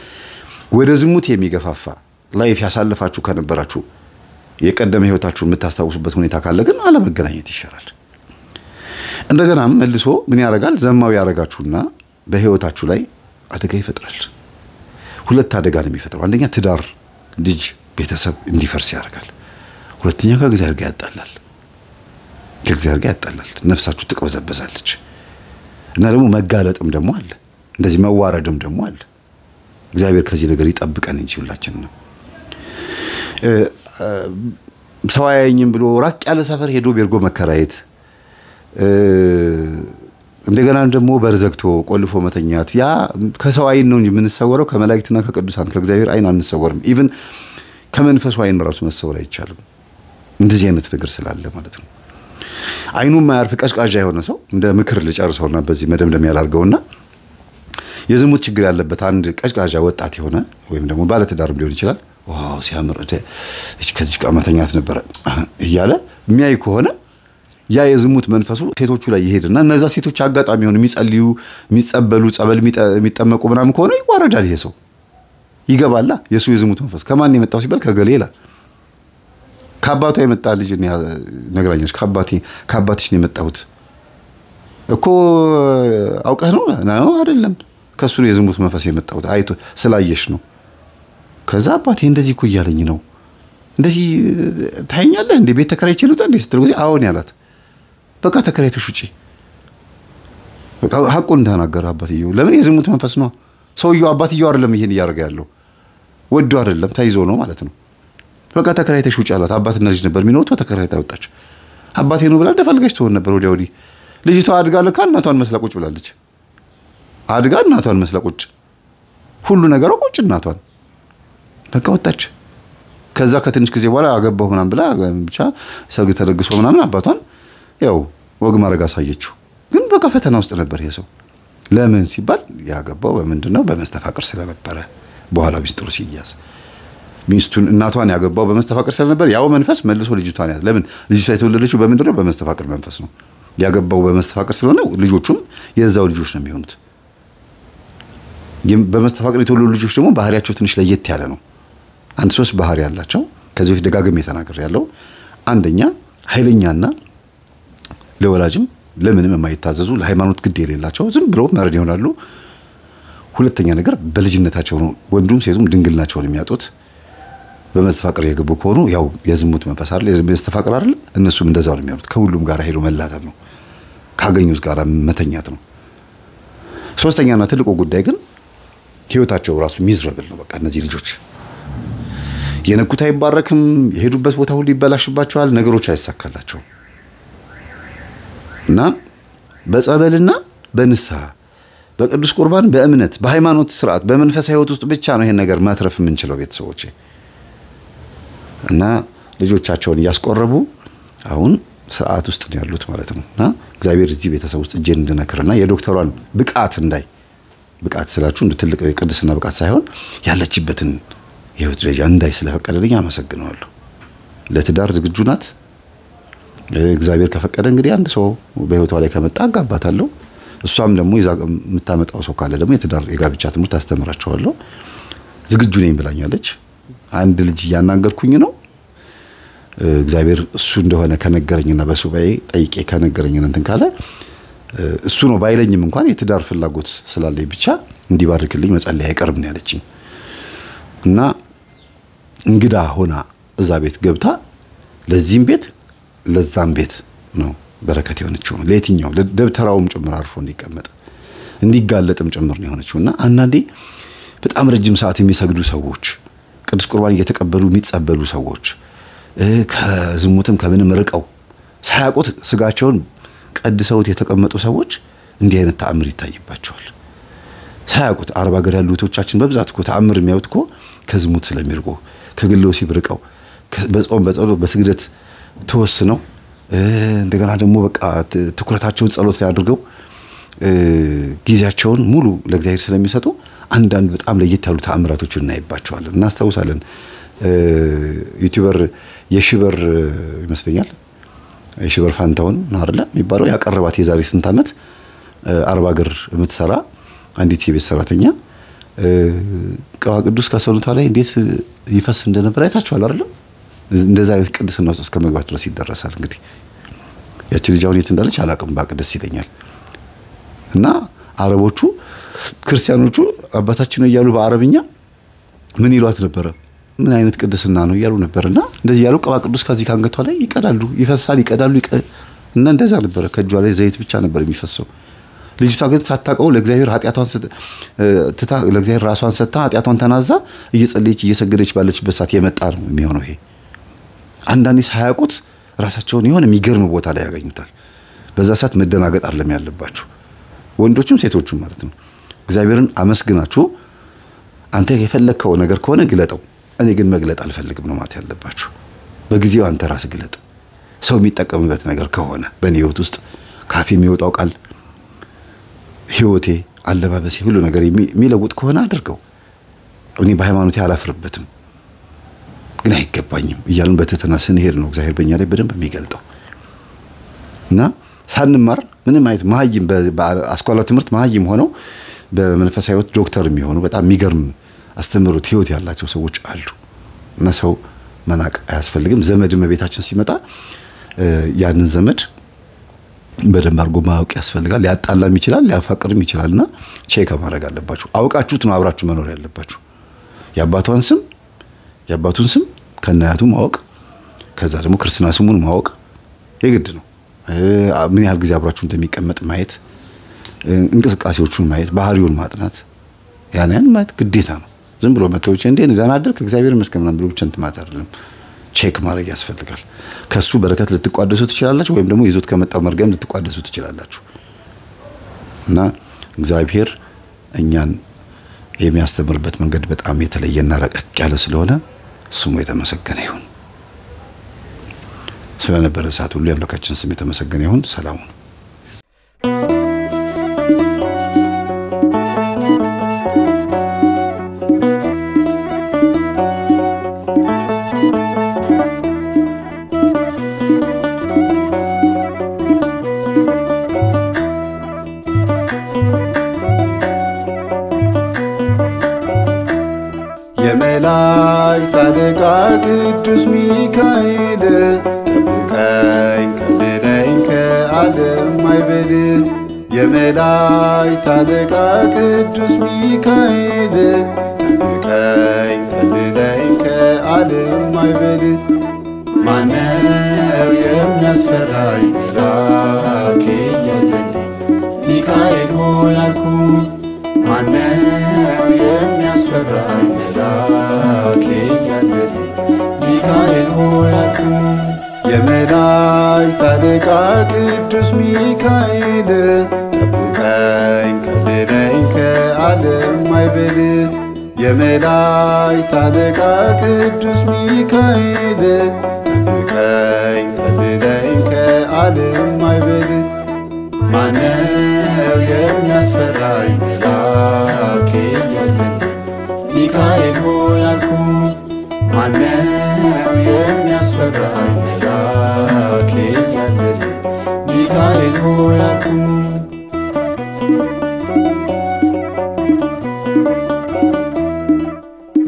ወደ ዝሙት የሚገፋፋ ላይፍ ያሳልፋችሁ ከነበራችሁ የቀደመ ህይወታችሁን የምታስታውሱበት ሁኔታ ካለ ግን አለመገናኘት ይሻላል እንደገና መልሶ ምን ያረጋል ዘማው ያረጋችሁና በህይወታችሁ ላይ አደጋ ይፈጥራል ሁለት አደጋ ነው የሚፈጥረው አንደኛ ትዳር ልጅ ቤተሰብ እንዲፈርስ ያረጋል ሁለተኛ ከእግዚአብሔር ጋር ያጣላል ነፍሳችሁ ትቀበዘበዛለች እና ደግሞ መጋለጥም ደግሞ አለ እንደዚህ መዋረድም ደግሞ አለ እግዚአብሔር ከዚህ ነገር ይጠብቀን እንጂ ሁላችንም ነው ሰው አያየኝም ብሎ ራቅ ያለ ሰፈር ሄዶ ቤርጎ መከራየት እንደገና ደግሞ በርዘግቶ ቆልፎ መተኛት ያ ከሰው አይን ነው እንጂ ምን ሰወረው ከመላእክትና ከቅዱሳን ከእግዚአብሔር አይን አንሰወርም ኢቭን ከመንፈሱ አይን ራሱ መሰወር አይቻልም እንደዚህ አይነት ነገር ስላለ ማለት ነው አይኑ ማያርፍ ቀሽቃዣ የሆነ ሰው እንደ ምክር ልጨርሰውና በዚህ መደምደም ያላርገውና የዝሙት ችግር ያለበት አንድ ቀሽቃዣ ወጣት የሆነ ወይም ደግሞ ባለትዳርም ሊሆን ይችላል ዋው ሲያምር ከዚህ ጋር መተኛት ነበር እያለ የሚያይ ከሆነ ያ የዝሙት መንፈሱ ሴቶቹ ላይ ይሄድና እነዛ ሴቶች አጋጣሚ ሆነ የሚጸልዩ የሚጸበሉ ጸበል የሚጠመቁ ምናምን ከሆነ ይዋረዳል ይሄ ሰው ይገባላ የሱ የዝሙት መንፈስ ከማን የመጣው ሲባል ከገሌ ይላል ከአባቱ የመጣ ልጅ ነግራኛች ከአባትሽ ነው የመጣሁት እኮ አውቀህ ነው አይደለም ከሱ ነው የዝሙት መንፈስ የመጣው አይቶ ስላየሽ ነው ከዛ አባቴ እንደዚህ እኮ ይያለኝ ነው እንደዚህ ታየኛለህ እንደ ቤት ተከራይቼ ነው እንዴ ስትል ጊዜ አሁን ያላት በቃ ተከራይተሽ ውጪ በቃ ሐቁን ተናገረ አባትየው ለምን የዝሙት መንፈስ ነው ሰውየው አባትየው አይደለም ይሄን ያደርጋ ያለው ወዶ አይደለም ታይዞ ነው ማለት ነው። በቃ ተከራይተሽ ውጭ አላት። አባትና ልጅ ነበር የሚኖሩት ተከራይታ ወጣች። አባቴ ነው ብላ እንደፈልገች ትሆን ነበር ወዲያ ወዲህ። ልጅቷ አድጋ ለካ እናቷን መስላ ቁጭ ብላለች። አድጋ እናቷን መስላ ቁጭ ሁሉ ነገሯ ቁጭ እናቷን በቃ ወጣች። ከዛ ከትንሽ ጊዜ በኋላ አገባሁ ምናምን ብላ ብቻ ሰርግ ተደግሶ ምናምን አባቷን ያው ወግ ማረጋ ሳየችው። ግን በቃ ፈተና ውስጥ ነበር ይሄ ሰው። ለምን ሲባል ያገባው በምንድነው በመስተፋቅር ስለነበረ በኋላ ሚስጥሩ ሲያዝ ሚስቱን እናቷን ያገባው በመስተፋቅር ስለነበር ያው መንፈስ መልሶ ልጅቷን ያዝ። ለምን ልጅቷ የተወለደችው በምንድነው በመስተፋቅር መንፈስ ነው። ያገባው በመስተፋቅር ስለሆነ ልጆቹም የዛው ልጆች ነው የሚሆኑት። በመስተፋቅር የተወለዱ ልጆች ደግሞ ባህሪያቸው ትንሽ ለየት ያለ ነው። አንድ ሶስት ባህሪ ያላቸው ከዚህ በፊት ደጋግሜ ተናግሬ ያለው አንደኛ ኃይለኛና ለወላጅም ለምንም የማይታዘዙ ለሃይማኖት ግድ የሌላቸው ዝም ብሎ መረድ ይሆናሉ። ሁለተኛ ነገር በልጅነታቸው ነው ወንዱም ሴቱም ድንግልናቸውን የሚያጡት። በመስተፋቅር የገቡ ከሆኑ ያው የዝሙት መንፈስ አይደል የመስተፋቅር አይደል እነሱም እንደዛው ነው የሚያሉት። ከሁሉም ጋር ሄዶ መላተም ነው ካገኙት ጋር መተኛት ነው። ሶስተኛና ትልቁ ጉዳይ ግን ህይወታቸው ራሱ ሚዝረብል ነው። በቃ እነዚህ ልጆች የነኩት አይባረክም። የሄዱበት ቦታ ሁሉ ይበላሽባቸዋል። ነገሮች አይሳካላቸውም። እና በጸበልና በንስሐ በቅዱስ ቁርባን በእምነት በሃይማኖት ስርዓት በመንፈሳዊ ህይወት ውስጥ ብቻ ነው ይሄን ነገር ማትረፍ የምንችለው ቤተሰቦቼ። እና ልጆቻቸውን ያስቆረቡ አሁን ስርዓት ውስጥ ነው ያሉት ማለት ነው። እና እግዚአብሔር እዚህ ቤተሰብ ውስጥ እጄን እንድነክርና የዶክተሯን ብቃት ስላችሁ እንደ ትልቅ ቅድስና ብቃት ሳይሆን ያለችበትን የህይወት ደረጃ እንዳይ ስለፈቀደልኝ አመሰግናለሁ። ለትዳር ዝግጁ ናት። እግዚአብሔር ከፈቀደ እንግዲህ አንድ ሰው በህይወቷ ላይ ከመጣ አጋባታለሁ። እሷም ደግሞ የምታመጣው ሰው ካለ ደግሞ የትዳር የጋብቻ ትምህርት አስተምራቸዋለሁ። ዝግጁ ነኝ ብላኛለች። አንድ ልጅ ያናገርኩኝ ነው። እግዚአብሔር እሱ እንደሆነ ከነገረኝና በሱባኤ ጠይቄ ከነገረኝ እንትን ካለ እሱ ነው ባይለኝም እንኳን የትዳር ፍላጎት ስላለኝ ብቻ እንዲባርክልኝ መጸለይ አይቀርም ነው ያለችኝ። እና እንግዳ ሆና እዛ ቤት ገብታ ለዚህም ቤት ለዛም ቤት ነው በረከት የሆነችው። ለየትኛው ለደብተራውም ጭምር አርፎ እንዲቀመጥ እንዲጋለጥም ጭምር ነው የሆነችውና አንዳንዴ በጣም ረጅም ሰዓት የሚሰግዱ ሰዎች ቅዱስ ቁርባን እየተቀበሉ የሚጸበሉ ሰዎች ከዝሙትም ከምንም ርቀው ሳያውቁት ስጋቸውን ቀድሰውት የተቀመጡ ሰዎች እንዲህ አይነት ተአምር ይታይባቸዋል። ሳያውቁት አረብ ሀገር ያሉ እህቶቻችን በብዛት እኮ ተአምር የሚያዩት እኮ ከዝሙት ስለሚርቁ ከግለው ሲብርቀው በጾም በጸሎት በስግደት ተወስነው እንደገና ደግሞ በቃ ትኩረታቸውን ጸሎት ላይ አድርገው ጊዜያቸውን ሙሉ ለእግዚአብሔር ስለሚሰጡ አንዳንድ በጣም ለየት ያሉ ተአምራቶችን እናይባቸዋለን። እናስታውሳለን ዩቲዩበር የሽበር ይመስለኛል የሽበር ፋንታውን ነው አይደል የሚባለው ያቀረባት የዛሬ ስንት ዓመት አረብ ሀገር የምትሰራ አንዲት የቤት ሰራተኛ ቅባ ቅዱስ ከሰውነቷ ላይ እንዴት ይፈስ እንደነበር አይታችኋል አይደል? እንደዛ አይነት ቅድስና ውስጥ እስከ መግባት ድረስ ይደረሳል። እንግዲህ ያቺ ልጅ አሁን የት እንዳለች አላውቅም። ባቅደስ ይለኛል። እና አረቦቹ ክርስቲያኖቹ አባታችን ነው እያሉ በአረብኛ ምን ይሏት ነበር? ምን አይነት ቅድስና ነው እያሉ ነበርና እንደዚህ ያሉ ቅባ ቅዱስ ከዚህ ካንገቷ ላይ ይቀዳሉ፣ ይፈሳል፣ ይቀዳሉ እና እንደዛ ነበር። ከእጇ ላይ ዘይት ብቻ ነበር የሚፈሰው። ልጅቷ ግን ሳታውቀው ለእግዚአብሔር ኃጢያቷን ትታ ለእግዚአብሔር ራሷን ሰጥታ ኃጢያቷን ተናዛ እየጸለየች እየሰገደች ባለችበት ሰዓት የመጣ ነው የሚሆነው ይሄ። አንዳንዴ ሳያውቁት ራሳቸውን የሆነ የሚገርም ቦታ ላይ ያገኙታል። በዛ ሰዓት መደናገጥ አይደለም ያለባችሁ ወንዶችም ሴቶችም ማለት ነው። እግዚአብሔርን አመስግናችሁ አንተ የፈለከው ነገር ከሆነ ግለጠው፣ እኔ ግን መግለጥ አልፈልግም ነው ማለት ያለባችሁ። በጊዜው አንተ ራስ ግለጥ። ሰው የሚጠቀምበት ነገር ከሆነ በኔ ህይወት ውስጥ ካፌ የሚወጣው ቃል ህይወቴ አለባበሴ ሁሉ ነገር የሚለውጥ ከሆነ አድርገው። እኔ በሃይማኖቴ አላፍርበትም ግን አይገባኝም እያልን በትህትና ስንሄድ ነው እግዚአብሔር በእኛ ላይ በደንብ የሚገልጠው። እና ሳንማር ምንም አይነት መሀይም በአስኳላ ትምህርት መሀይም ሆነው በመንፈሳዊ ህይወት ዶክተር የሚሆኑ በጣም የሚገርም አስተምሮት ህይወት ያላቸው ሰዎች አሉ። እና ሰው መናቅ አያስፈልግም። ዘመድም በቤታችን ሲመጣ ያንን ዘመድ በደንብ አርጎ ማወቅ ያስፈልጋል። ሊያጣላም ይችላል፣ ሊያፋቅርም ይችላልና ቼክ ማድረግ አለባችሁ። አውቃችሁት ነው አብራችሁ መኖር ያለባችሁ። የአባቱን ስም ከናያቱ ማወቅ፣ ከዛ ደግሞ ክርስትና ስሙን ማወቅ የግድ ነው። ምን ያህል ጊዜ አብራችሁ እንደሚቀመጥ ማየት፣ እንቅስቃሴዎቹን ማየት፣ ባህሪውን ማጥናት ያን ማለት ግዴታ ነው ዝም ብሎ መተውቼ እንዴ ደህና አደርክ እግዚአብሔር ይመስገን ምናምን ብሎ ብቻ እንት ማለት አይደለም ቼክ ማድረግ ያስፈልጋል ከሱ በረከት ልትቋደሱ ትችላላችሁ ወይም ደግሞ ይዞት ከመጣው መርገም ልትቋደሱ ትችላላችሁ እና እግዚአብሔር እኛን የሚያስተምርበት መንገድ በጣም የተለየና ረቀቅ ያለ ስለሆነ ስሙ የተመሰገነ ይሁን ስለነበረ ሰዓት ሁሉ ያምላካችን ስም የተመሰገነ ይሁን ሰላም የመላእክት አለቃ ቅዱስ ሚካኤል ጠብቀኝ ከልለኝ ከዓለም ማዕበል የመላእክት አለቃ ቅዱስ ሚካኤል ጠብቀኝ ከልለኝ ከዓለም ማዕበል ማነው የሚያስፈራኝ መልአክ የለልኝ ሚካኤል ሆይ አልኩኝ ማነው የሚያስፈራኝ መልአክ የለልኝ ሚካኤል ሆይ አልኩኝ የመላእክት አለቃ ቅዱስ ሚካኤል ጠብቀኝ ከልለኝ ከዓለም ማዕበል የመላእክት አለቃ ቅዱስ ሚካኤል ጠብቀኝ ከልለኝ ከዓለም ማዕበል ማነው የሚያስፈራኝ መልአክ የለልኝ ሚካኤል ሆይ አልኩኝ ማነው የሚያስፈራኝ መልአክ የለልኝ ሚካኤል ሆይ አልኩኝ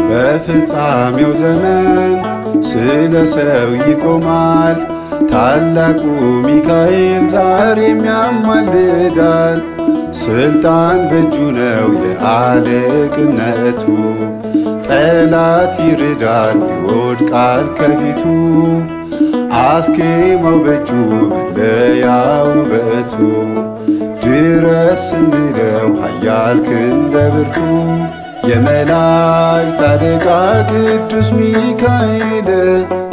በፍጻሜው ዘመን ስለ ሰው ይቆማል ታላቁ ሚካኤል ዛሬም ያማልዳል ስልጣን በእጁ ነው የአለቅነቱ ጠላት ይርዳል ይወድቃል ከፊቱ አስኬማው በእጁ መለያው ውበቱ ድረስ እንለው ኃያል ክንደ ብርቱ የመላእክት አለቃ ቅዱስ ሚካኤል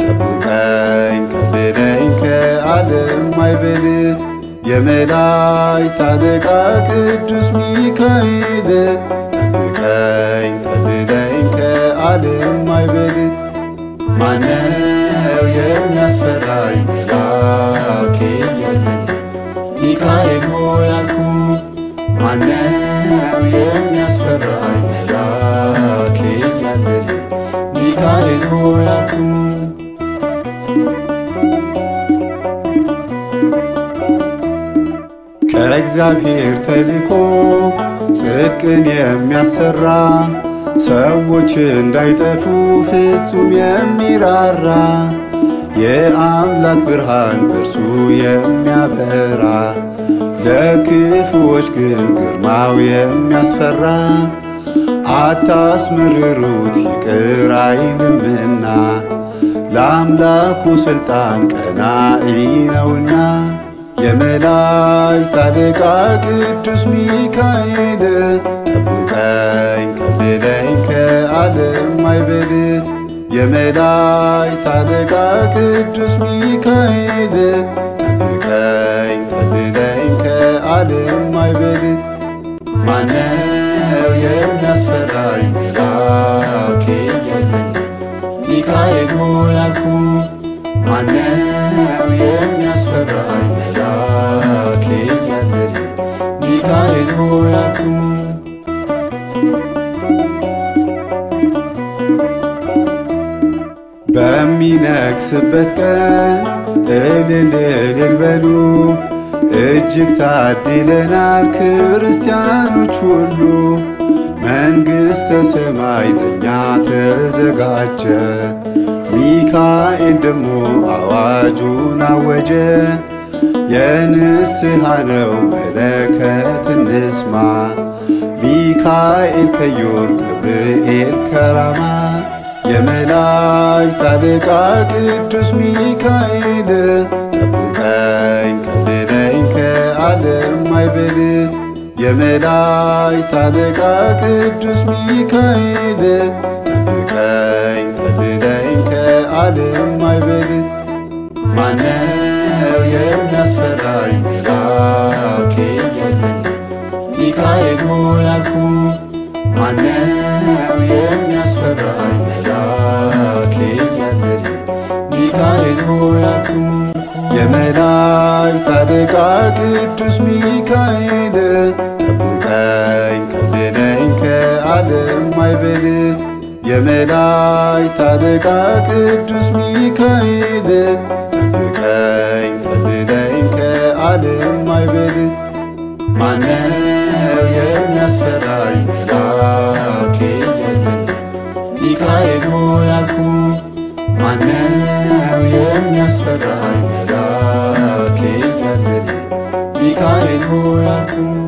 ጠብቀኝ ከልለኝ ከዓለም ማዕበል የመላእክት አለቃ ቅዱስ ሚካኤል ጠብቀኝ ከልለኝ ከዓለም ማዕበል ማነው የሚያስፈራኝ መልአክ የለልኝ ሚካኤል ሆይ አልኩኝ ማነው የሚያስፈራኝ መልአክ የለልኝ ሚካኤል ሆይ አልኩኝ ከእግዚአብሔር ተልኮ ጽድቅን የሚያሰራ ሰዎች እንዳይጠፉ ፍጹም የሚራራ የአምላክ ብርሃን በእርሱ የሚያበራ ለክፉዎች ግን ግርማው የሚያስፈራ አታስመርሩት ይቅር አይልምና ለአምላኩ ስልጣን ቀናኢ ነውና የመላእክት አለቃ ቅዱስ ሚካኤል ጠብቀኝ ከልለኝ ከዓለም ማዕበል የመላእክት አለቃ ቅዱስ ሚካኤል ጠብቀኝ ከልለኝ ከዓለም ማዕበል ማነው የሚያስፈራኝ መልአክ የለልኝ ሚካኤል ሆይ አልኩኝ ማነው የሚያስፈራኝ መልአክ የለልኝ ሚካኤል ሆይ አልኩኝ በሚነግስበት ቀን እልል እልል በሉ እጅግ ታድለናል ክርስቲያኖች ሁሉ መንግሥተ ሰማይ ለእኛ ተዘጋጀ ሚካኤል ደሞ አዋጁን አወጀ የንስሐ ነው መለከት እንስማ ሚካኤል ከዮር ገብርኤል ከራማ የመላእክት አለቃ ቅዱስ ሚካኤል ጠብቀኝ ከልለኝ ከዓለም ማዕበል የመላእክት አለቃ ቅዱስ ሚካኤል ጠብቀኝ ከልለኝ ከዓለም ማዕበል። ማነው የሚያስፈራኝ መልአክ የለኝም ሚካኤል ሆይ አልኩኝ። ማነው የሚያስፈራኝ መልአክ የለኝም ሚካኤል ሆይ አልኩኝ። የመላእክት አለቃ ቅዱስ ሚካኤል ጠብቀኝ ከልለኝ ከዓለም ማዕበል። የመላእክት አለቃ ቅዱስ ሚካኤል ጠብቀኝ ከልለኝ ከዓለም ማዕበል። ማነው የሚያስፈራኝ መልአክ የለኝም ሚካኤል ሆይ አልኩኝ። ማነው የሚያስፈራኝ መልአክ የለኝም ሚካኤል ሆይ አልኩኝ።